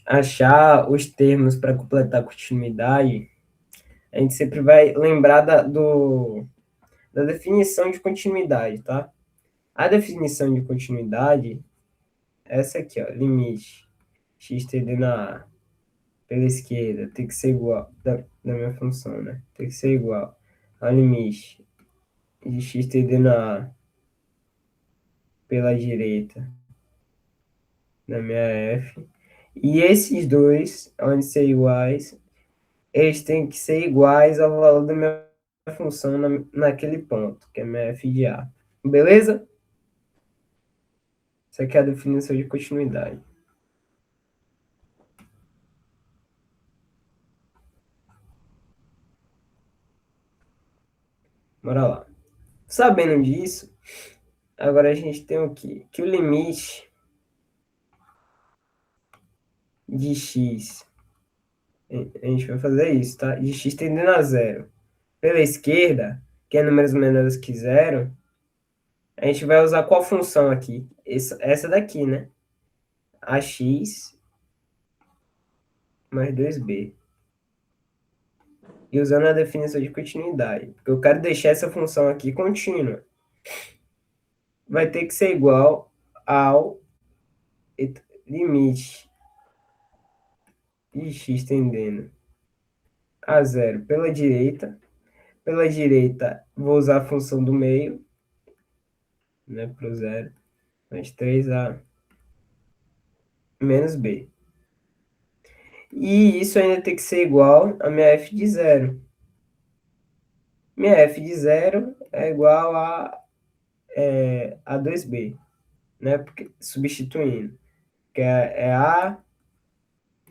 achar os termos para completar a continuidade, a gente sempre vai lembrar da definição de continuidade, tá? A definição de continuidade é essa aqui, ó, limite x tendendo a A pela esquerda tem que ser igual, da minha função, né? Tem que ser igual ao limite de x tendendo a A pela direita na minha f. E esses dois, onde ser iguais, eles têm que ser iguais ao valor da minha função naquele ponto, que é minha f de a. Beleza? Isso aqui é a definição de continuidade. Bora lá. Sabendo disso, agora a gente tem o quê? Que o limite de x, a gente vai fazer isso, tá? De x tendendo a zero. Pela esquerda, que é números menores que zero, a gente vai usar qual função aqui? Essa daqui, né? Ax mais 2b. E usando a definição de continuidade. Porque eu quero deixar essa função aqui contínua. Vai ter que ser igual ao limite de x tendendo a zero pela direita. Pela direita, vou usar a função do meio, né, para o zero, mais 3a menos b. E isso ainda tem que ser igual a minha f de zero. Minha f de zero é igual a 2b, né? Porque, substituindo, que é a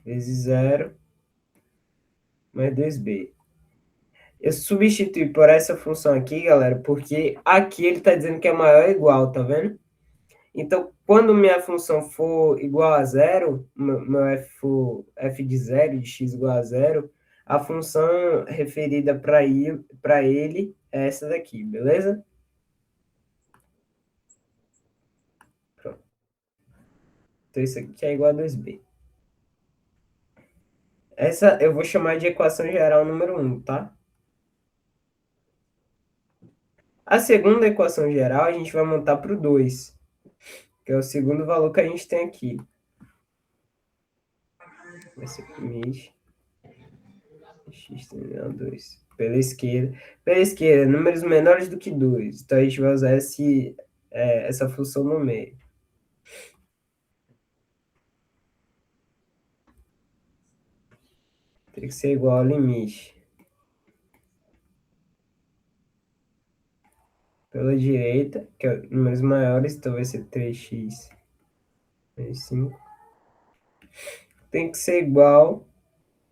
vezes zero mais 2b. Eu substituí por essa função aqui, galera, porque aqui ele está dizendo que é maior ou igual, tá vendo? Então, quando minha função for igual a zero, meu f for f de zero, de x igual a zero, a função referida para ele é essa daqui, beleza? Pronto. Então, isso aqui é igual a 2b. Essa eu vou chamar de equação geral número 1, tá? A segunda equação geral a gente vai montar para o 2, que é o segundo valor que a gente tem aqui. Vai ser limite x tendendo a 2. Pela esquerda. Pela esquerda, números menores do que 2. Então a gente vai usar essa função no meio. Tem que ser igual ao limite. Pela direita, que é números maiores, então vai ser 3x menos 5. Tem que ser igual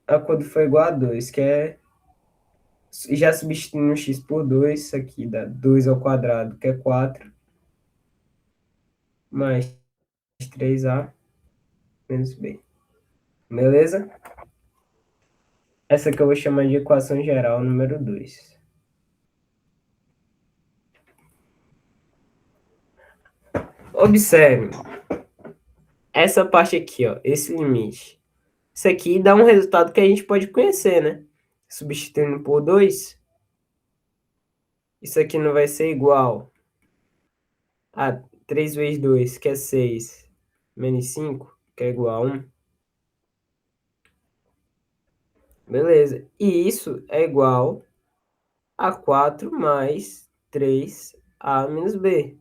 a quando for igual a 2, que é... Já substituindo x por 2, isso aqui dá 2 ao quadrado, que é 4. Mais 3a menos b. Beleza? Essa aqui eu vou chamar de equação geral número 2. Observe. Essa parte aqui, ó, esse limite. Isso aqui dá um resultado que a gente pode conhecer, né? Substituindo por 2, isso aqui não vai ser igual a 3 vezes 2, que é 6, menos 5, que é igual a 1. Beleza. E isso é igual a 4 mais 3a menos b.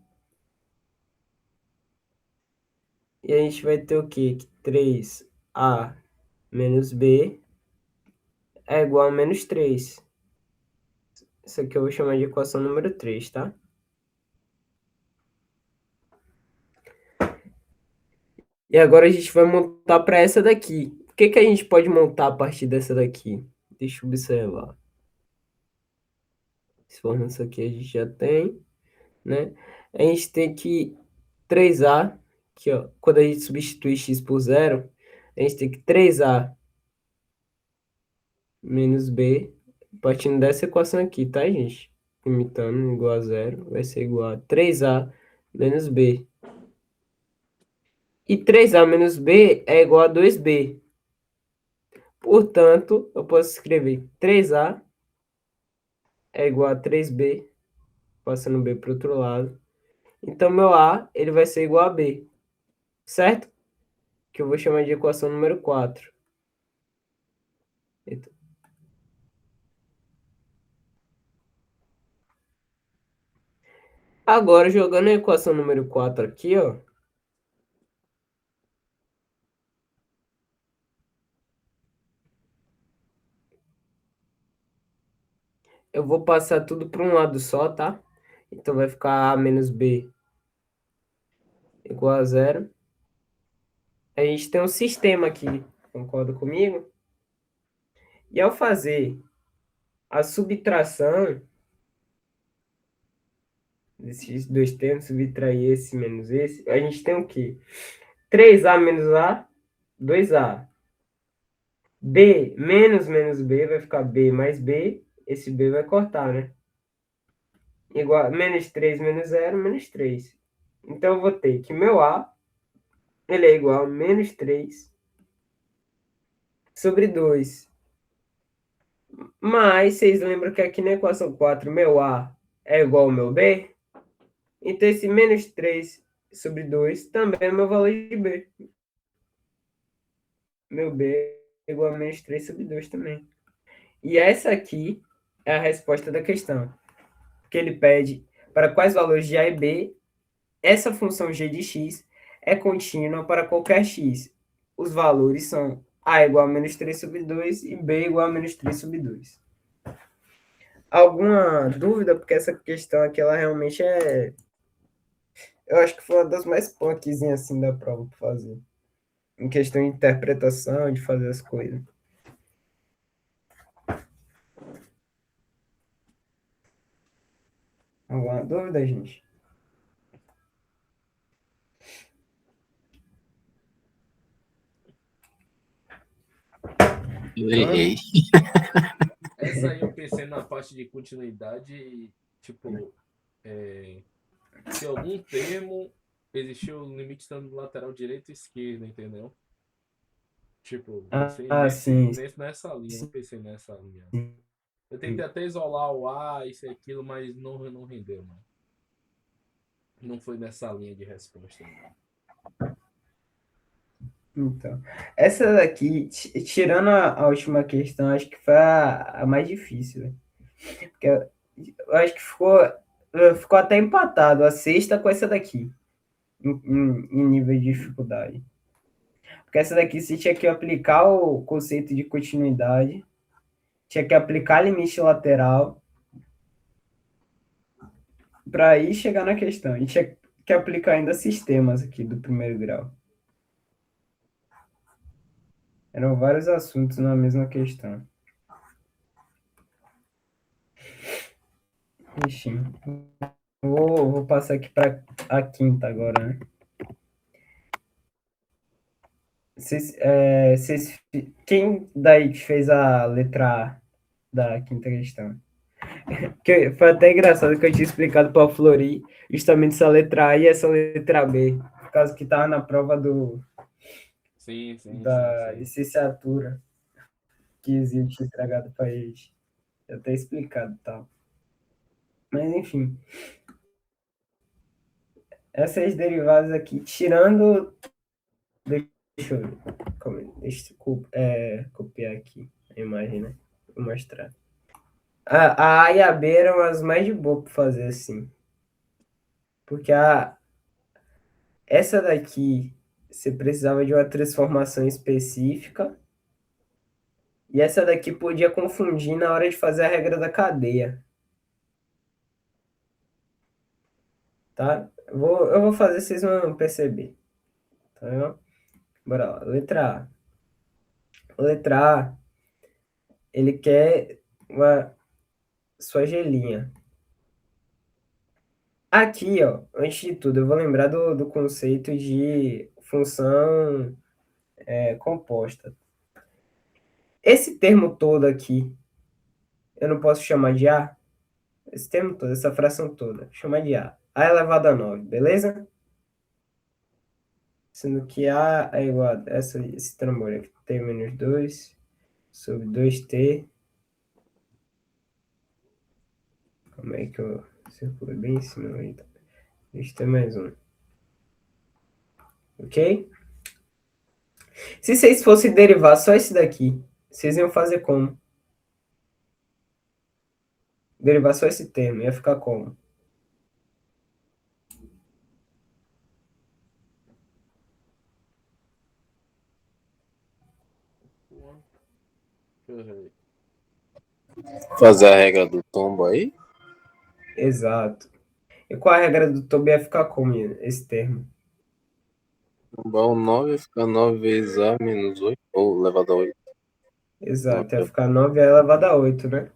E a gente vai ter o quê? Que 3a menos b é igual a menos 3. Isso aqui eu vou chamar de equação número 3, tá? E agora a gente vai montar para essa daqui. O que que a gente pode montar a partir dessa daqui? Deixa eu observar. Se for isso aqui a gente já tem, né? A gente tem que 3a, aqui ó, quando a gente substitui x por zero, a gente tem que 3a menos b, partindo dessa equação aqui, tá, gente? Limitando igual a zero, vai ser igual a 3a menos b. E 3a menos b é igual a 2b. Portanto, eu posso escrever 3a é igual a 3b, passando b para o outro lado. Então, meu a ele vai ser igual a b, certo? Que eu vou chamar de equação número 4. Então, agora, jogando a equação número 4 aqui, ó, Eu vou passar tudo para um lado só, tá? Então vai ficar A menos B igual a zero. A gente tem um sistema aqui, concorda comigo? E ao fazer a subtração desses dois termos, subtrair esse menos esse, a gente tem o quê? 3A menos A, 2A. B menos menos B vai ficar B mais B. Esse B vai cortar, né? Igual menos 3 menos 0, menos 3. Então eu vou ter que meu A ele é igual a menos 3 sobre 2. Mas vocês lembram que aqui na equação 4 meu A é igual ao meu B? Então esse menos 3 sobre 2 também é meu valor de B. Meu B é igual a menos 3 sobre 2 também. E essa aqui é a resposta da questão. Que ele pede para quais valores de A e B essa função g de x é contínua para qualquer x. Os valores são A igual a menos 3 sobre 2 e B igual a menos 3 sobre 2. Alguma dúvida? Porque essa questão aqui, ela realmente é... Eu acho que foi uma das mais punkzinhas assim da prova para fazer. Em questão de interpretação, de fazer as coisas. Alguma dúvida, gente? Eu errei. Essa aí eu pensei na parte de continuidade, tipo, se algum termo existiu o limite estando no lateral direito e esquerdo, entendeu? Tipo, pensei Sim. nessa linha, não Sim. pensei nessa linha. Eu tentei até isolar o A, isso e aquilo, mas não rendeu, não. Não foi nessa linha de resposta, não. Então, essa daqui, tirando a última questão, acho que foi a mais difícil, né? Porque eu acho que ficou até empatado a sexta com essa daqui, em nível de dificuldade. Porque essa daqui você tinha que aplicar o conceito de continuidade, tinha que aplicar limite lateral, para aí chegar na questão. E tinha que aplicar ainda sistemas aqui do primeiro grau. Eram vários assuntos na mesma questão. Ixi, vou passar aqui para a quinta agora, né? Quem daí fez a letra A da quinta questão? Foi até engraçado que eu tinha explicado para o Flori justamente essa letra A e essa letra B, por causa que estava na prova da licenciatura que eu tinha entregado para eles. Eu até explicado e tal. Mas enfim, essas derivadas aqui, tirando. Deixa eu copiar aqui a imagem, né? Vou mostrar. A A e a B eram as mais de boa para fazer assim. Porque essa daqui você precisava de uma transformação específica. E essa daqui podia confundir na hora de fazer a regra da cadeia. Tá? Eu vou fazer, vocês vão perceber. Tá vendo? Bora lá. Letra A. Letra A, ele quer uma sua gelinha. Aqui, ó, antes de tudo, eu vou lembrar do conceito de função composta. Esse termo todo aqui, eu não posso chamar de A? Esse termo todo, essa fração toda, chamar de A. A elevado a 9, beleza? Sendo que A é igual a esse trambolho aqui, T menos 2 sobre 2T. Como é que eu circulo bem em cima aí? 2T mais 1. Ok? Se vocês fossem derivar só esse daqui, vocês iam fazer como? Derivar só esse termo, ia ficar como? Deixa eu ver. Fazer a regra do tombo aí? Exato. E qual a regra do Toby ia ficar como esse termo? Tombar o 9 vai ficar 9 vezes A menos 8, ou elevado a 8. Exato, ia ficar 9 elevado a 8, né?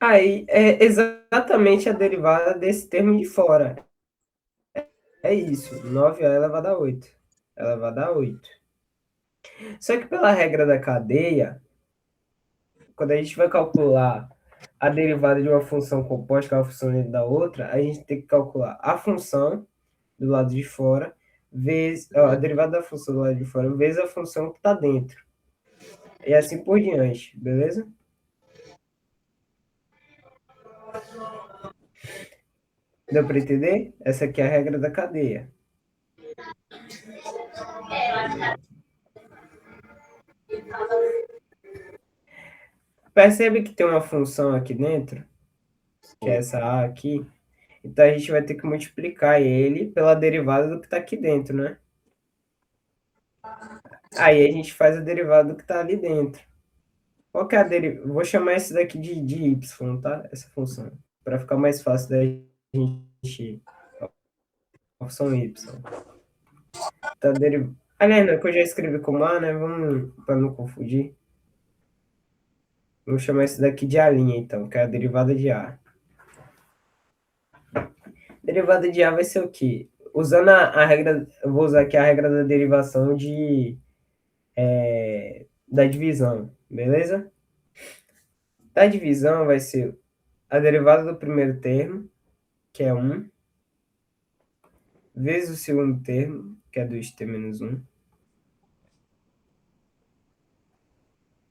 Aí é exatamente a derivada desse termo de fora. É isso, 9 elevado a 8. Elevado a 8. Só que pela regra da cadeia, quando a gente vai calcular a derivada de uma função composta, que é uma função dentro da outra, a gente tem que calcular a função do lado de fora, vezes a derivada da função do lado de fora, vezes a função que está dentro. E assim por diante, beleza? Deu para entender? Essa aqui é a regra da cadeia. Percebe que tem uma função aqui dentro, que é essa A aqui. Então a gente vai ter que multiplicar ele pela derivada do que está aqui dentro, né? Aí a gente faz a derivada do que está ali dentro. Qual que é a derivada? Vou chamar esse daqui de y, tá? Essa função. Para ficar mais fácil da gente. A função y. Tá derivada. Aliás, não, que eu já escrevi como A, né? Vamos, para não confundir. Vou chamar esse daqui de A', então, que é a derivada de A. Derivada de A vai ser o quê? Usando a regra, eu vou usar aqui a regra da derivação da divisão, beleza? Da divisão vai ser a derivada do primeiro termo, que é 1, vezes o segundo termo, que é 2t menos 1,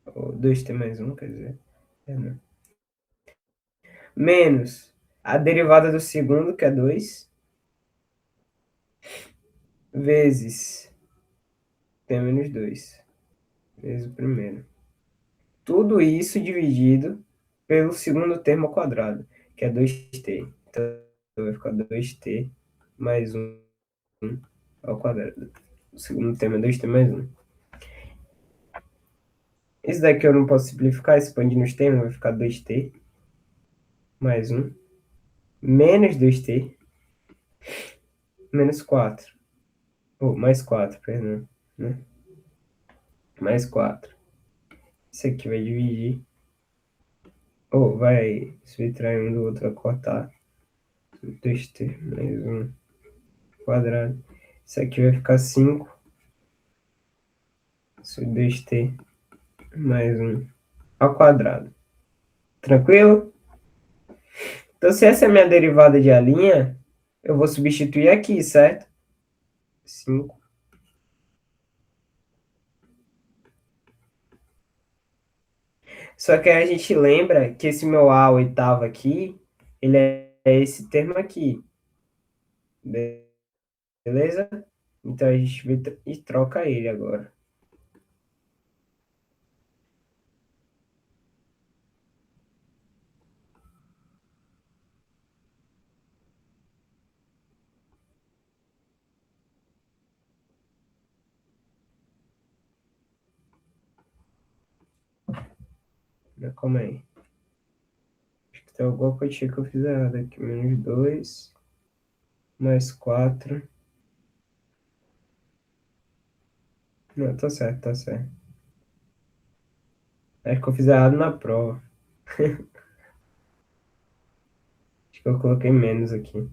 ou 2t mais 1, quer dizer, né? Menos a derivada do segundo, que é 2, vezes t menos 2, vezes o primeiro. Tudo isso dividido pelo segundo termo ao quadrado, que é 2t. Então, vai ficar 2t mais 1 ao quadrado. O segundo termo é 2t mais 1. Esse daqui eu não posso simplificar, expandir nos termos, vai ficar 2t mais 1, menos 2t, menos 4. Ou mais 4, perdão. Né? Mais 4. Isso aqui vai dividir. Ou vai subtrair um do outro, vai cortar. 2t mais 1 quadrado. Isso aqui vai ficar 5 sobre 2t mais 1 ao quadrado. Tranquilo? Então, se essa é a minha derivada de A', eu vou substituir aqui, certo? 5. Só que aí a gente lembra que esse meu A oitavo aqui, ele é esse termo aqui. Beleza? Então a gente vem e troca ele agora. Calma aí. Acho que tem alguma coisinha que eu fiz errado aqui. Menos 2, mais 4. Não, tá certo, tá certo. Acho que eu fiz errado na prova. Acho que eu coloquei menos aqui.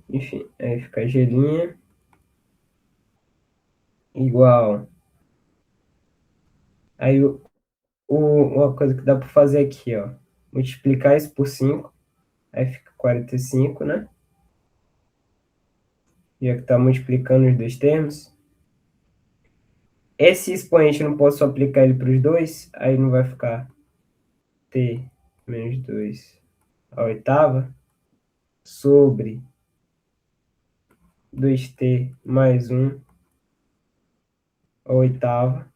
Enfim, aí fica G' igual. Aí uma coisa que dá para fazer aqui, ó. Multiplicar isso por 5. Aí fica 45, né? Já que tá multiplicando os dois termos. Esse expoente eu não posso aplicar ele para os dois. Aí não vai ficar t menos 2 a oitava sobre 2t mais 1 a oitava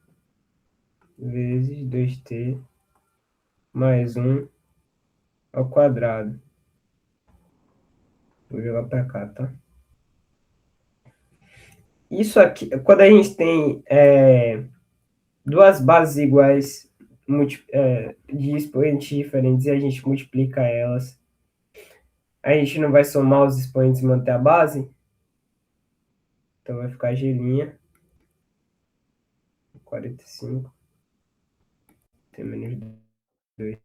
vezes 2t mais 1 ao quadrado. Vou jogar pra cá, tá? Isso aqui, quando a gente tem duas bases iguais de expoentes diferentes e a gente multiplica elas, a gente não vai somar os expoentes e manter a base? Então vai ficar G', 45, T menos 2,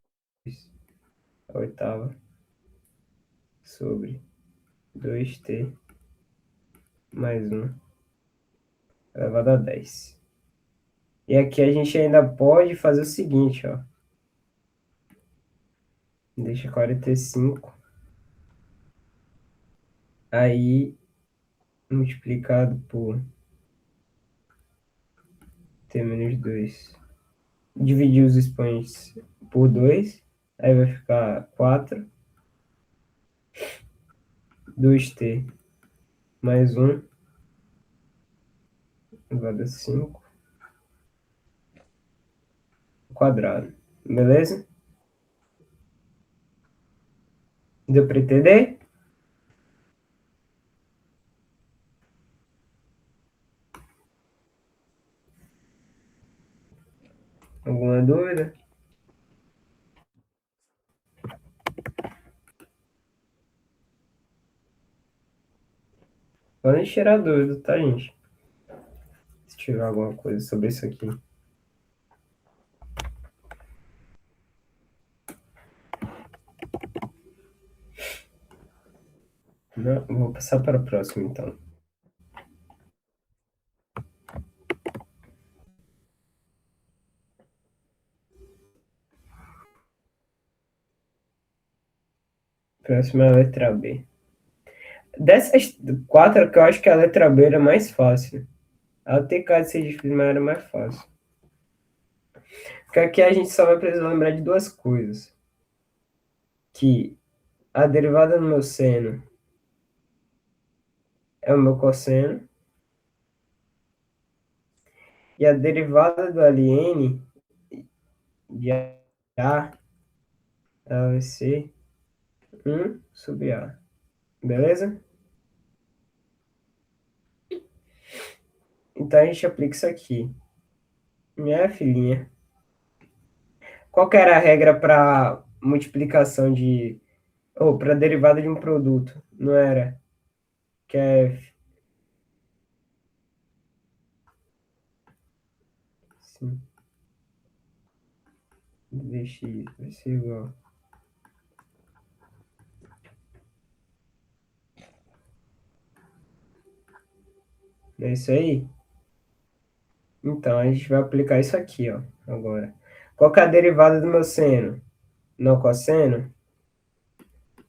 a oitava, sobre 2T mais 1, elevado a 10. E aqui a gente ainda pode fazer o seguinte, ó. Deixa 45. Aí, multiplicado por T menos 2. Dividir os expoentes por 2. Aí vai ficar 4. 2T mais 1. Elevado a 5. Quadrado. Beleza? Deu para entender? Alguma dúvida? Podem tirar dúvida, tá, gente? Se tiver alguma coisa sobre isso aqui. Não, vou passar para o próximo, então. Próxima é a letra B. Dessas 4, que eu acho que a letra B era mais fácil. Ela tem cara de ser difícil, mas era mais fácil. Porque aqui a gente só vai precisar lembrar de duas coisas. Que a derivada do meu seno é o meu cosseno. E a derivada do ln de A, ela vai ser 1 sobre A. Beleza? Então a gente aplica isso aqui. Minha filhinha. Qual que era a regra para multiplicação de... ou para derivada de um produto? Não era? Que é... Sim. Dx vai ser igual. É isso aí? Então, a gente vai aplicar isso aqui, ó, agora. Qual que é a derivada do meu seno? No cosseno?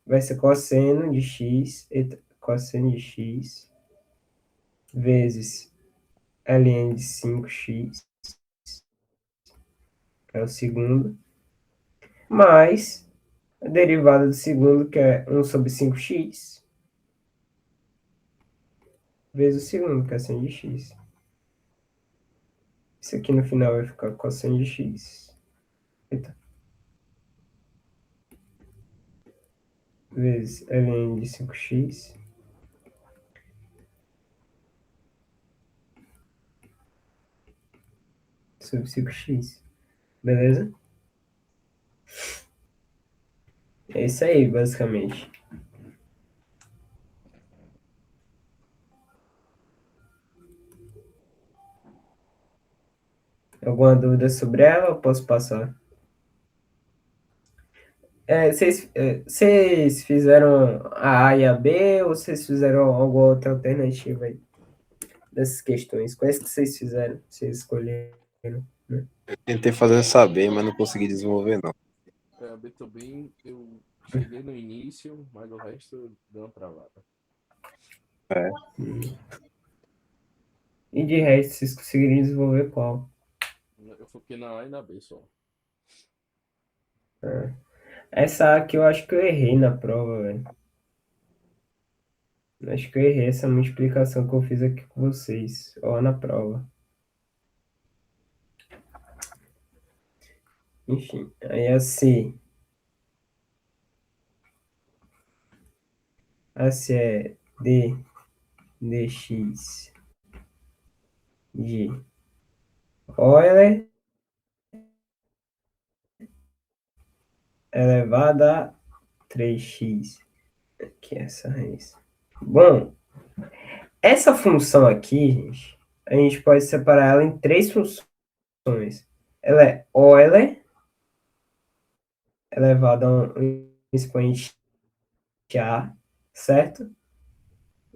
Vai ser cosseno de x, cosseno de x, vezes ln de 5x, que é o segundo, mais a derivada do segundo, que é 1 sobre 5x, vezes o segundo, que é seno de x. Isso aqui no final vai ficar cosseno de x. Eita. Vezes ln de 5x sobre 5x. Beleza? É isso aí, basicamente. Alguma dúvida sobre ela? Eu posso passar. Vocês fizeram a A e a B ou vocês fizeram alguma outra alternativa aí dessas questões? Quais que vocês fizeram? Vocês escolheram? Né? Tentei fazer saber, mas não consegui desenvolver, não. A B também eu cheguei no início, mas o resto deu uma travada. É. E de resto, vocês conseguiriam desenvolver qual? Eu foquei na A e na B só. Essa aqui eu acho que eu errei na prova, velho. Acho que eu errei essa multiplicação que eu fiz aqui com vocês, ó, na prova. Enfim, aí a C. A se é d dx de Euler elevado a 3x. Aqui é essa raiz. Bom, essa função aqui, gente, a gente pode separar ela em três funções. Ela é Euler elevado a um expoente a, certo?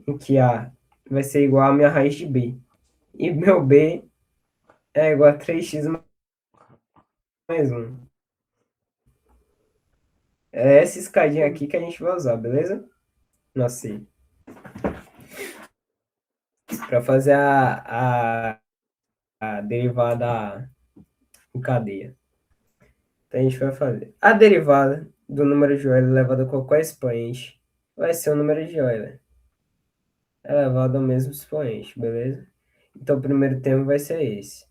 Em que a vai ser igual a minha raiz de b. E meu b é igual a 3x mais 1. É essa escadinha aqui que a gente vai usar, beleza? Nossa, para fazer a derivada em cadeia. Então a gente vai fazer a derivada do número de Euler elevado a qualquer expoente vai ser o número de Euler elevado ao mesmo expoente, beleza? Então o primeiro termo vai ser esse.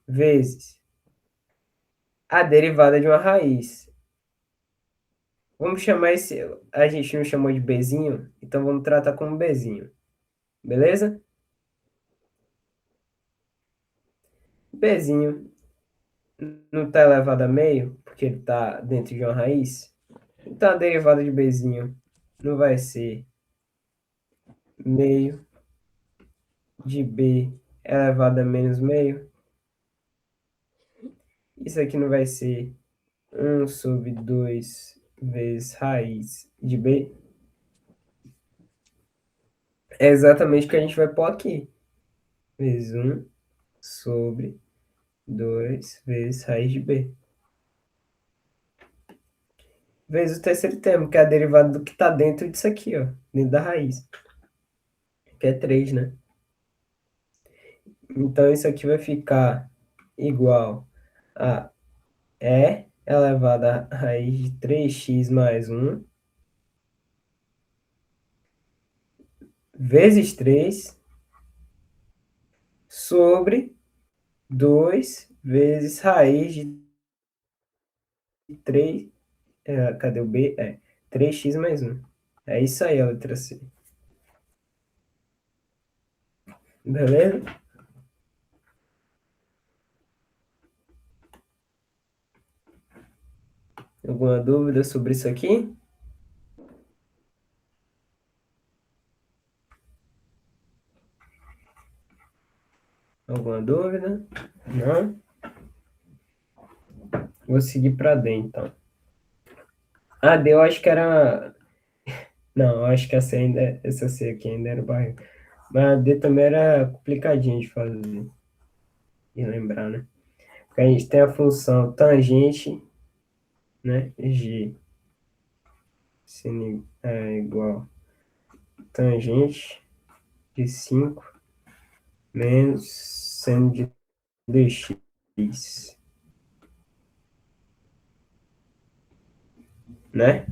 Vezes a derivada de uma raiz. Vamos chamar esse... A gente não chamou de Bzinho, então vamos tratar como Bzinho. Beleza? Bzinho não está elevado a meio, porque ele está dentro de uma raiz. Então a derivada de Bzinho não vai ser meio de B elevado a menos meio. Isso aqui não vai ser 1 sobre 2 vezes raiz de B. É exatamente o que a gente vai pôr aqui. Vezes 1 sobre 2 vezes raiz de B. Vezes o terceiro termo, que é a derivada do que está dentro disso aqui, ó. Dentro da raiz. Que é 3, né? Então, isso aqui vai ficar igual a E elevado a raiz de 3x mais 1 vezes 3 sobre 2 vezes raiz de 3. Cadê o B? 3x mais 1. É isso aí a letra C. Beleza? Alguma dúvida sobre isso aqui? Alguma dúvida? Não? Vou seguir para D, então. A D eu acho que era... Não, eu acho que essa C aqui ainda era barriga. Mas a D também era complicadinha de fazer. E lembrar, né? Porque a gente tem a função tangente, né? G sendo igual tangente de 5 menos seno de dx, né?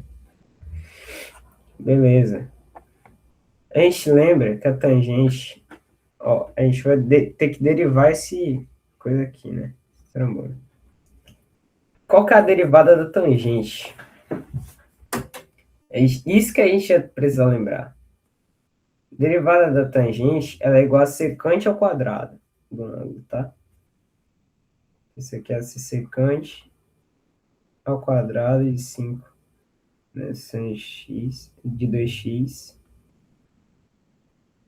Beleza. A gente lembra que a tangente, ó, a gente vai ter que derivar esse coisa aqui, né? Trambolho. Qual que é a derivada da tangente? É isso que a gente precisa lembrar. Derivada da tangente, ela é igual a secante ao quadrado do ângulo, tá? Isso aqui é a secante ao quadrado de 5, né? Sin x de 2x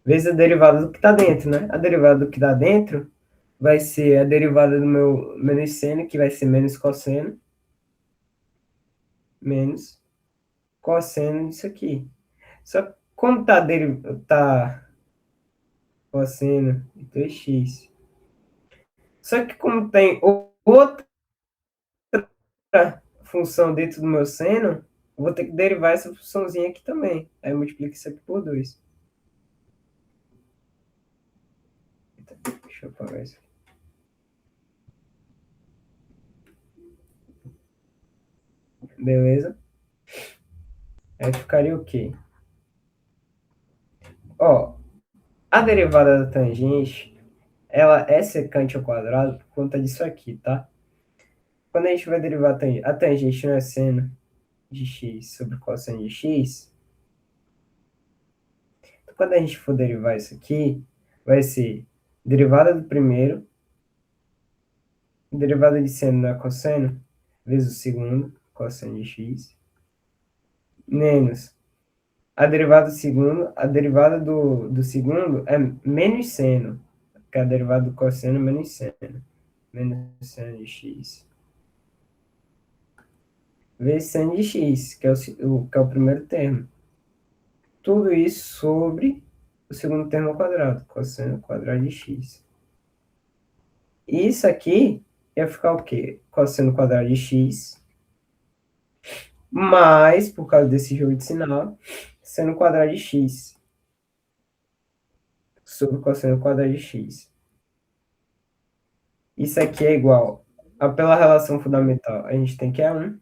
vezes a derivada do que está dentro, né? A derivada do que está dentro vai ser a derivada do meu menos seno, que vai ser menos cosseno, menos cosseno disso aqui. Só que como tá cosseno de 2x, só que como tem outra função dentro do meu seno, eu vou ter que derivar essa funçãozinha aqui também. Aí eu multiplico isso aqui por 2. Deixa eu apagar isso aqui. Beleza? Aí ficaria o quê? Ó, a derivada da tangente, ela é secante ao quadrado por conta disso aqui, tá? Quando a gente vai derivar a tangente não é seno de x sobre cosseno de x, quando a gente for derivar isso aqui, vai ser derivada do primeiro, derivada de seno na cosseno, vezes o segundo, cosseno de x, menos a derivada do segundo, a derivada do segundo é menos seno, que é a derivada do cosseno menos seno, menos seno de x, vezes seno de x, que é o primeiro termo. Tudo isso sobre o segundo termo ao quadrado, cosseno quadrado de x. E isso aqui ia ficar o quê? Cosseno quadrado de x, mais, por causa desse jogo de sinal, seno quadrado de x, sobre cosseno quadrado de x. Isso aqui é igual a, pela relação fundamental, a gente tem que é 1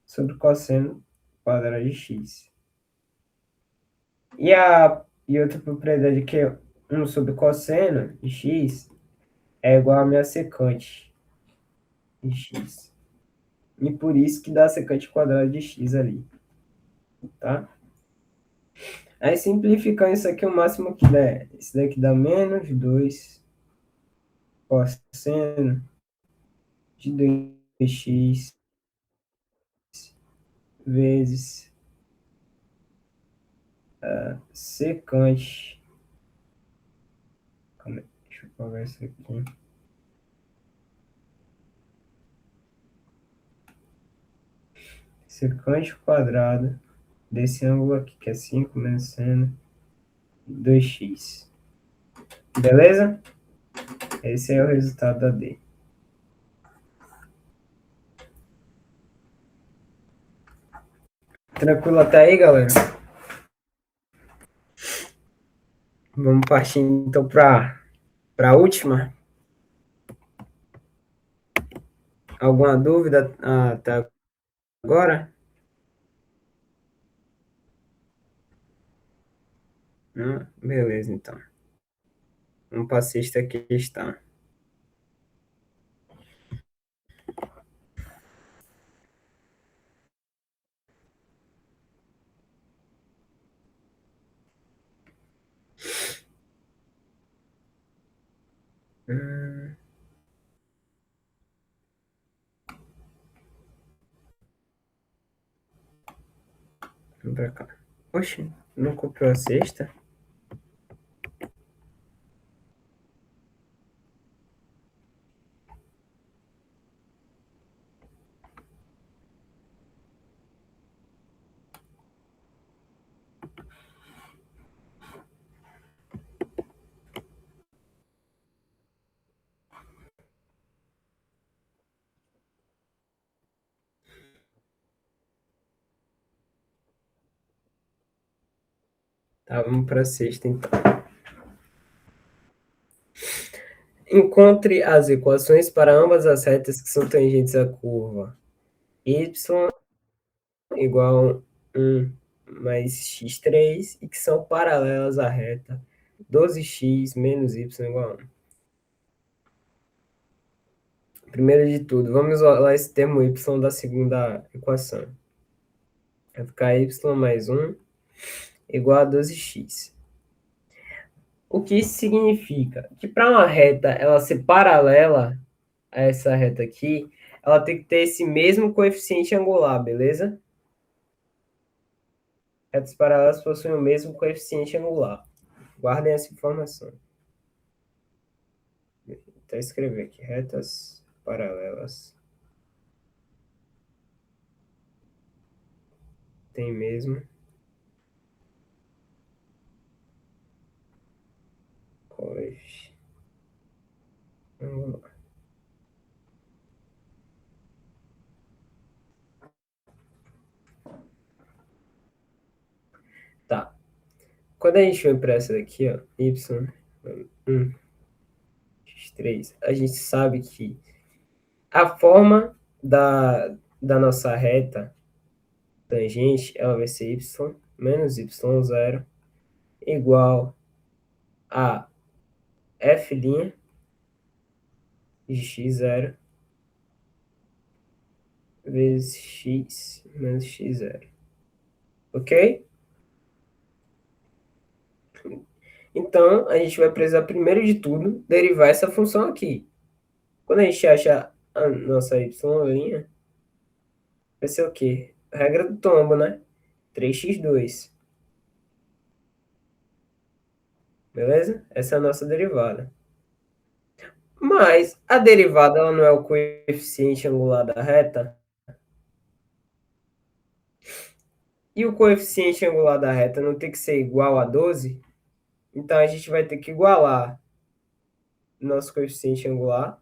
sobre cosseno quadrado de x. E outra propriedade que é 1 sobre cosseno de x é igual a minha secante de x. E por isso que dá secante quadrado de x ali. Tá? Aí simplificando isso aqui o máximo que der. Isso daqui dá menos 2 cosseno de 2x vezes secante. Deixa eu apagar isso aqui. Secante quadrado desse ângulo aqui, que é 5 menos seno 2x. Beleza? Esse é o resultado da D. Tranquilo até aí, galera? Vamos partir então para a última. Alguma dúvida até agora? Não? Beleza, então. Vamos para a sexta questão. Vamos para cá. Oxe, não copiou a sexta? Tá, vamos para a sexta, então. Encontre as equações para ambas as retas que são tangentes à curva y igual a 1 mais x3 e que são paralelas à reta 12x menos y igual a 1. Primeiro de tudo, vamos isolar esse termo y da segunda equação. Vai ficar y mais 1 igual a 12x. O que isso significa? Que para uma reta ela ser paralela a essa reta aqui, ela tem que ter esse mesmo coeficiente angular, beleza? Retas paralelas possuem o mesmo coeficiente angular. Guardem essa informação. Vou até escrever aqui. Retas paralelas tem mesmo coeficiente angular. Tá. Quando a gente vem para essa daqui, ó, y, 1, x3, a gente sabe que a forma da nossa reta tangente, ela vai ser y menos y0 igual a f' de x0 vezes x menos x0. Ok? Então, a gente vai precisar, primeiro de tudo, derivar essa função aqui. Quando a gente achar a nossa y', vai ser o quê? Regra do tombo, né? 3x2. Beleza? Essa é a nossa derivada. Mas a derivada ela não é o coeficiente angular da reta? E o coeficiente angular da reta não tem que ser igual a 12? Então a gente vai ter que igualar nosso coeficiente angular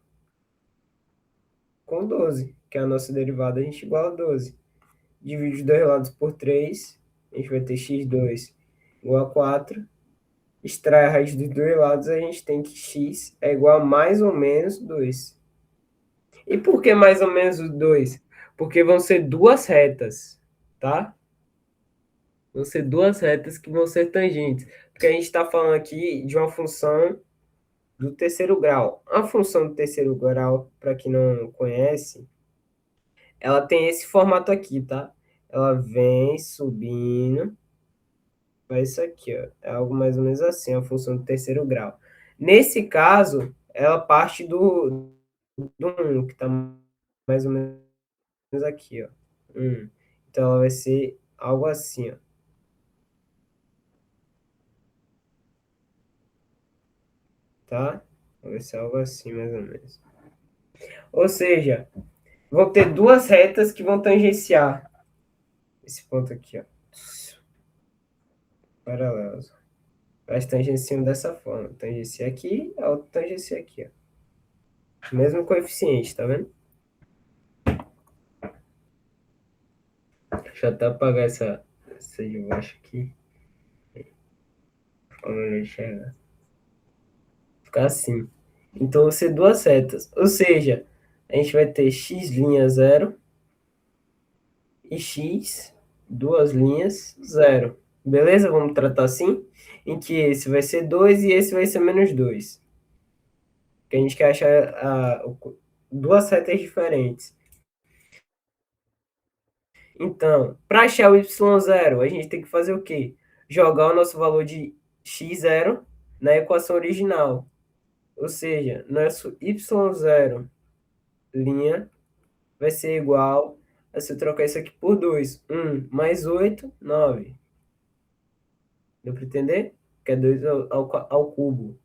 com 12, que é a nossa derivada, a gente iguala a 12. Divide os dois lados por 3, a gente vai ter x2 igual a 4. Extrai a raiz dos dois lados, a gente tem que x é igual a mais ou menos 2. E por que mais ou menos 2? Porque vão ser duas retas, tá? Vão ser duas retas que vão ser tangentes. Porque a gente está falando aqui de uma função do terceiro grau. A função do terceiro grau, para quem não conhece, ela tem esse formato aqui, tá? Ela vem subindo, vai isso aqui, ó. É algo mais ou menos assim, a função do terceiro grau. Nesse caso, ela parte do 1, que está mais ou menos aqui, ó. 1. Então, ela vai ser algo assim, ó. Tá? Vai ser algo assim, mais ou menos. Ou seja, vão ter duas retas que vão tangenciar esse ponto aqui, ó. Paralelos. Elas tangenciam dessa forma. Tangencia aqui, a outra tangencia aqui, ó. Mesmo coeficiente, tá vendo? Deixa eu até apagar essa de baixo aqui. Ficar melhor enxergar. Ficar assim. Então, vão ser duas retas. Ou seja, a gente vai ter x' 0 e x, duas linhas, 0. Beleza? Vamos tratar assim? Em que esse vai ser 2 e esse vai ser menos 2. Que a gente quer achar duas retas diferentes. Então, para achar o y0, a gente tem que fazer o quê? Jogar o nosso valor de x0 na equação original. Ou seja, nosso y0' vai ser igual a se eu trocar isso aqui por 2. 1 mais 8, 9. Deu para entender? Que é 2 ao cubo.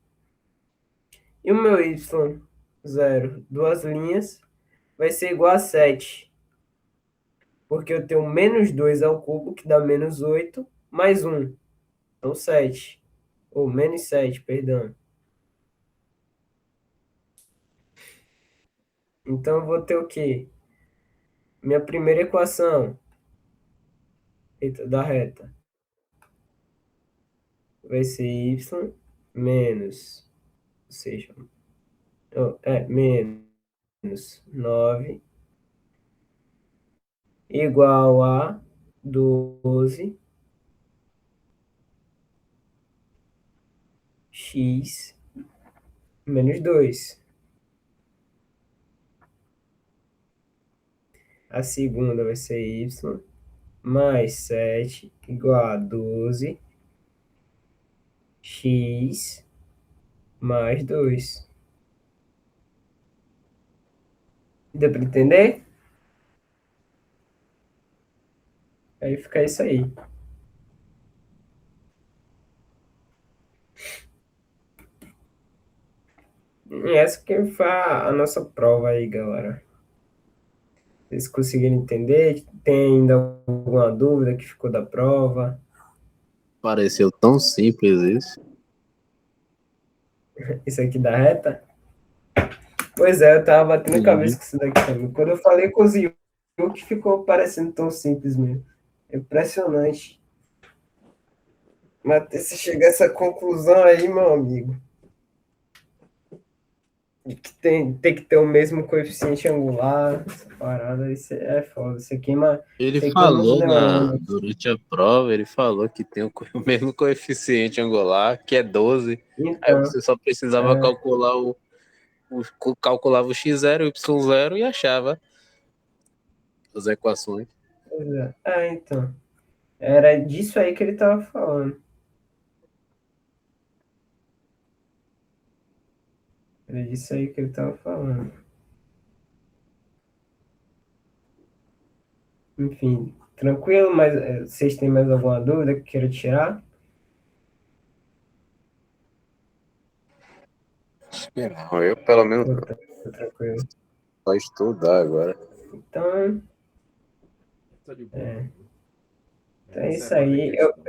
E o meu y0, duas linhas, vai ser igual a 7. Porque eu tenho menos 2 ao cubo, que dá menos 8, mais 1. Então, 7. Ou menos 7, perdão. Então, eu vou ter o quê? Minha primeira equação da reta vai ser y menos, ou seja, menos 9 igual a 12 x menos 2. A segunda vai ser y mais 7 igual a 12 x mais 2. Deu para entender? Aí fica isso aí. E essa que foi a nossa prova aí, galera. Vocês conseguiram entender? Tem ainda alguma dúvida que ficou da prova? Pareceu tão simples isso. Isso aqui da reta? Pois é, eu tava batendo Sim. cabeça com isso daqui também. Quando eu falei com o Ziu, que ficou parecendo tão simples mesmo. Impressionante. Mas até você chegar a essa conclusão aí, meu amigo, de que tem que ter o mesmo coeficiente angular, essa parada, isso é foda. Ele Você queima os falou neurônios. durante a prova, ele falou que tem o mesmo coeficiente angular, que é 12. Aí Então, você só precisava calculava o x0, o y0 e achava as equações. pois é. Então. Era disso aí que ele tava falando. Era disso aí que ele tava falando. Enfim, tranquilo, mas vocês têm mais alguma dúvida que queiram tirar? Acho que não. Eu, pelo menos, Ou tá tranquilo? vou estudar agora. Então, Tá de boa. então é Essa isso é mais aí. questão.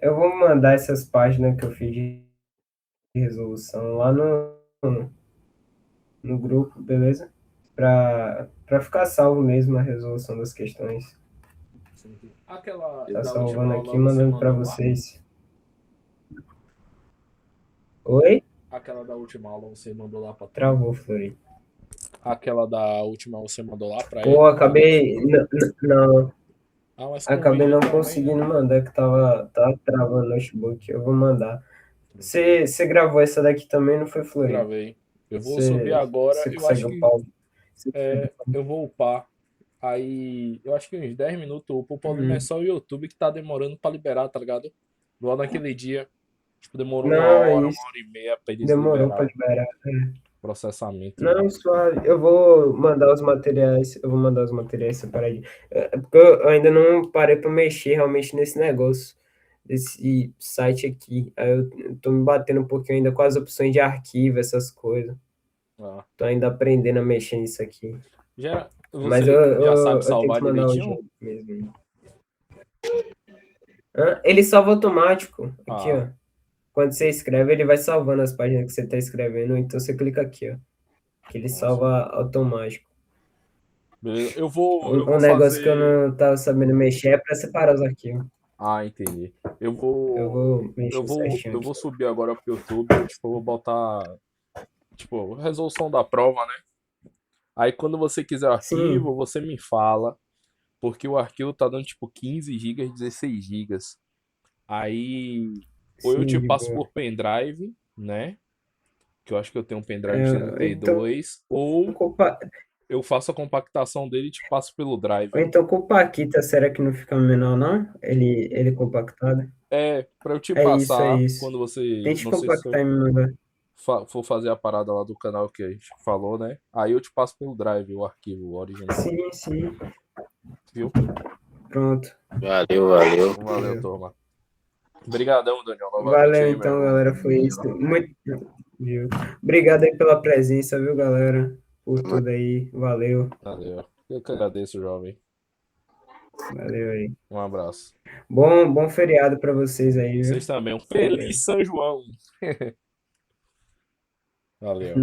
Eu vou mandar essas páginas que eu fiz de resolução lá no grupo, beleza? Para ficar salvo mesmo a resolução das questões. Aquela Tá da última salvando aula aqui, você mandando para mandou lá? vocês. Oi? Aquela da última aula você mandou lá pra tu? Travou, Flori. Aquela da última você mandou lá pra Pô, ele? acabei. Não, Ah, mas com acabei vídeo não também, né? conseguindo mandar, que tava travando o notebook. Eu vou mandar. Você gravou essa daqui também, não foi, Flori? Gravei. Eu vou subir Você agora. Eu consegue acho upar? que Você consegue upar? eu vou upar. Aí, eu acho que uns 10 minutos eu upo. O problema é Uhum. só o YouTube que tá demorando pra liberar, tá ligado? Igual naquele dia. Tipo, demorou Não, é uma isso. hora e meia pra eles Demorou liberar para o liberar. processamento lá. Não, suave. Eu vou mandar os materiais. Eu vou mandar os materiais separadinho. Porque eu ainda não parei para mexer realmente nesse negócio, desse site aqui. Aí eu tô me batendo um pouquinho ainda com as opções de arquivo, essas coisas. Ah. Tô ainda aprendendo a mexer nisso aqui. Mas Você já sabe eu tenho salvar que mandar hoje direitinho? mesmo. Ele salva automático. Aqui, Ah, ó. Quando você escreve, ele vai salvando as páginas que você está escrevendo. Então você clica aqui, ó. Que ele nossa. salva automático. Beleza. Eu Um vou negócio que eu fazer. não tava sabendo mexer é para separar os arquivos. Ah, entendi. Eu vou mexer certinho Eu aqui. vou subir agora pro YouTube, tipo, eu vou botar, tipo, resolução da prova, né? Aí quando você quiser o Sim, arquivo, você me fala, porque o arquivo tá dando tipo 15 gigas, 16 gigas. Aí, ou eu te sim, de passo boa. por pendrive, né? Que eu acho que eu tenho um pendrive de Então, 32, ou culpa, eu faço a compactação dele e te passo pelo ou drive. então com o Paquita, será que não fica menor, não? Ele compactado? É, pra eu te É isso, é passar isso. quando você, Tente não sei se compactar e me mandar. for fazer a parada lá do canal que a gente falou, né? Aí eu te passo pelo drive o arquivo original, Sim, sim. viu? Pronto. Valeu. Valeu, turma. Obrigadão, Daniel, novamente Valeu aí, meu então, irmão. galera. Foi isso. Muito, viu? Obrigado aí pela presença, viu, galera? Por tudo aí. Valeu. Valeu. Eu que agradeço, jovem. Valeu aí. Um abraço. Bom feriado para vocês aí, viu? Vocês também. Um Valeu. feliz São João. Valeu.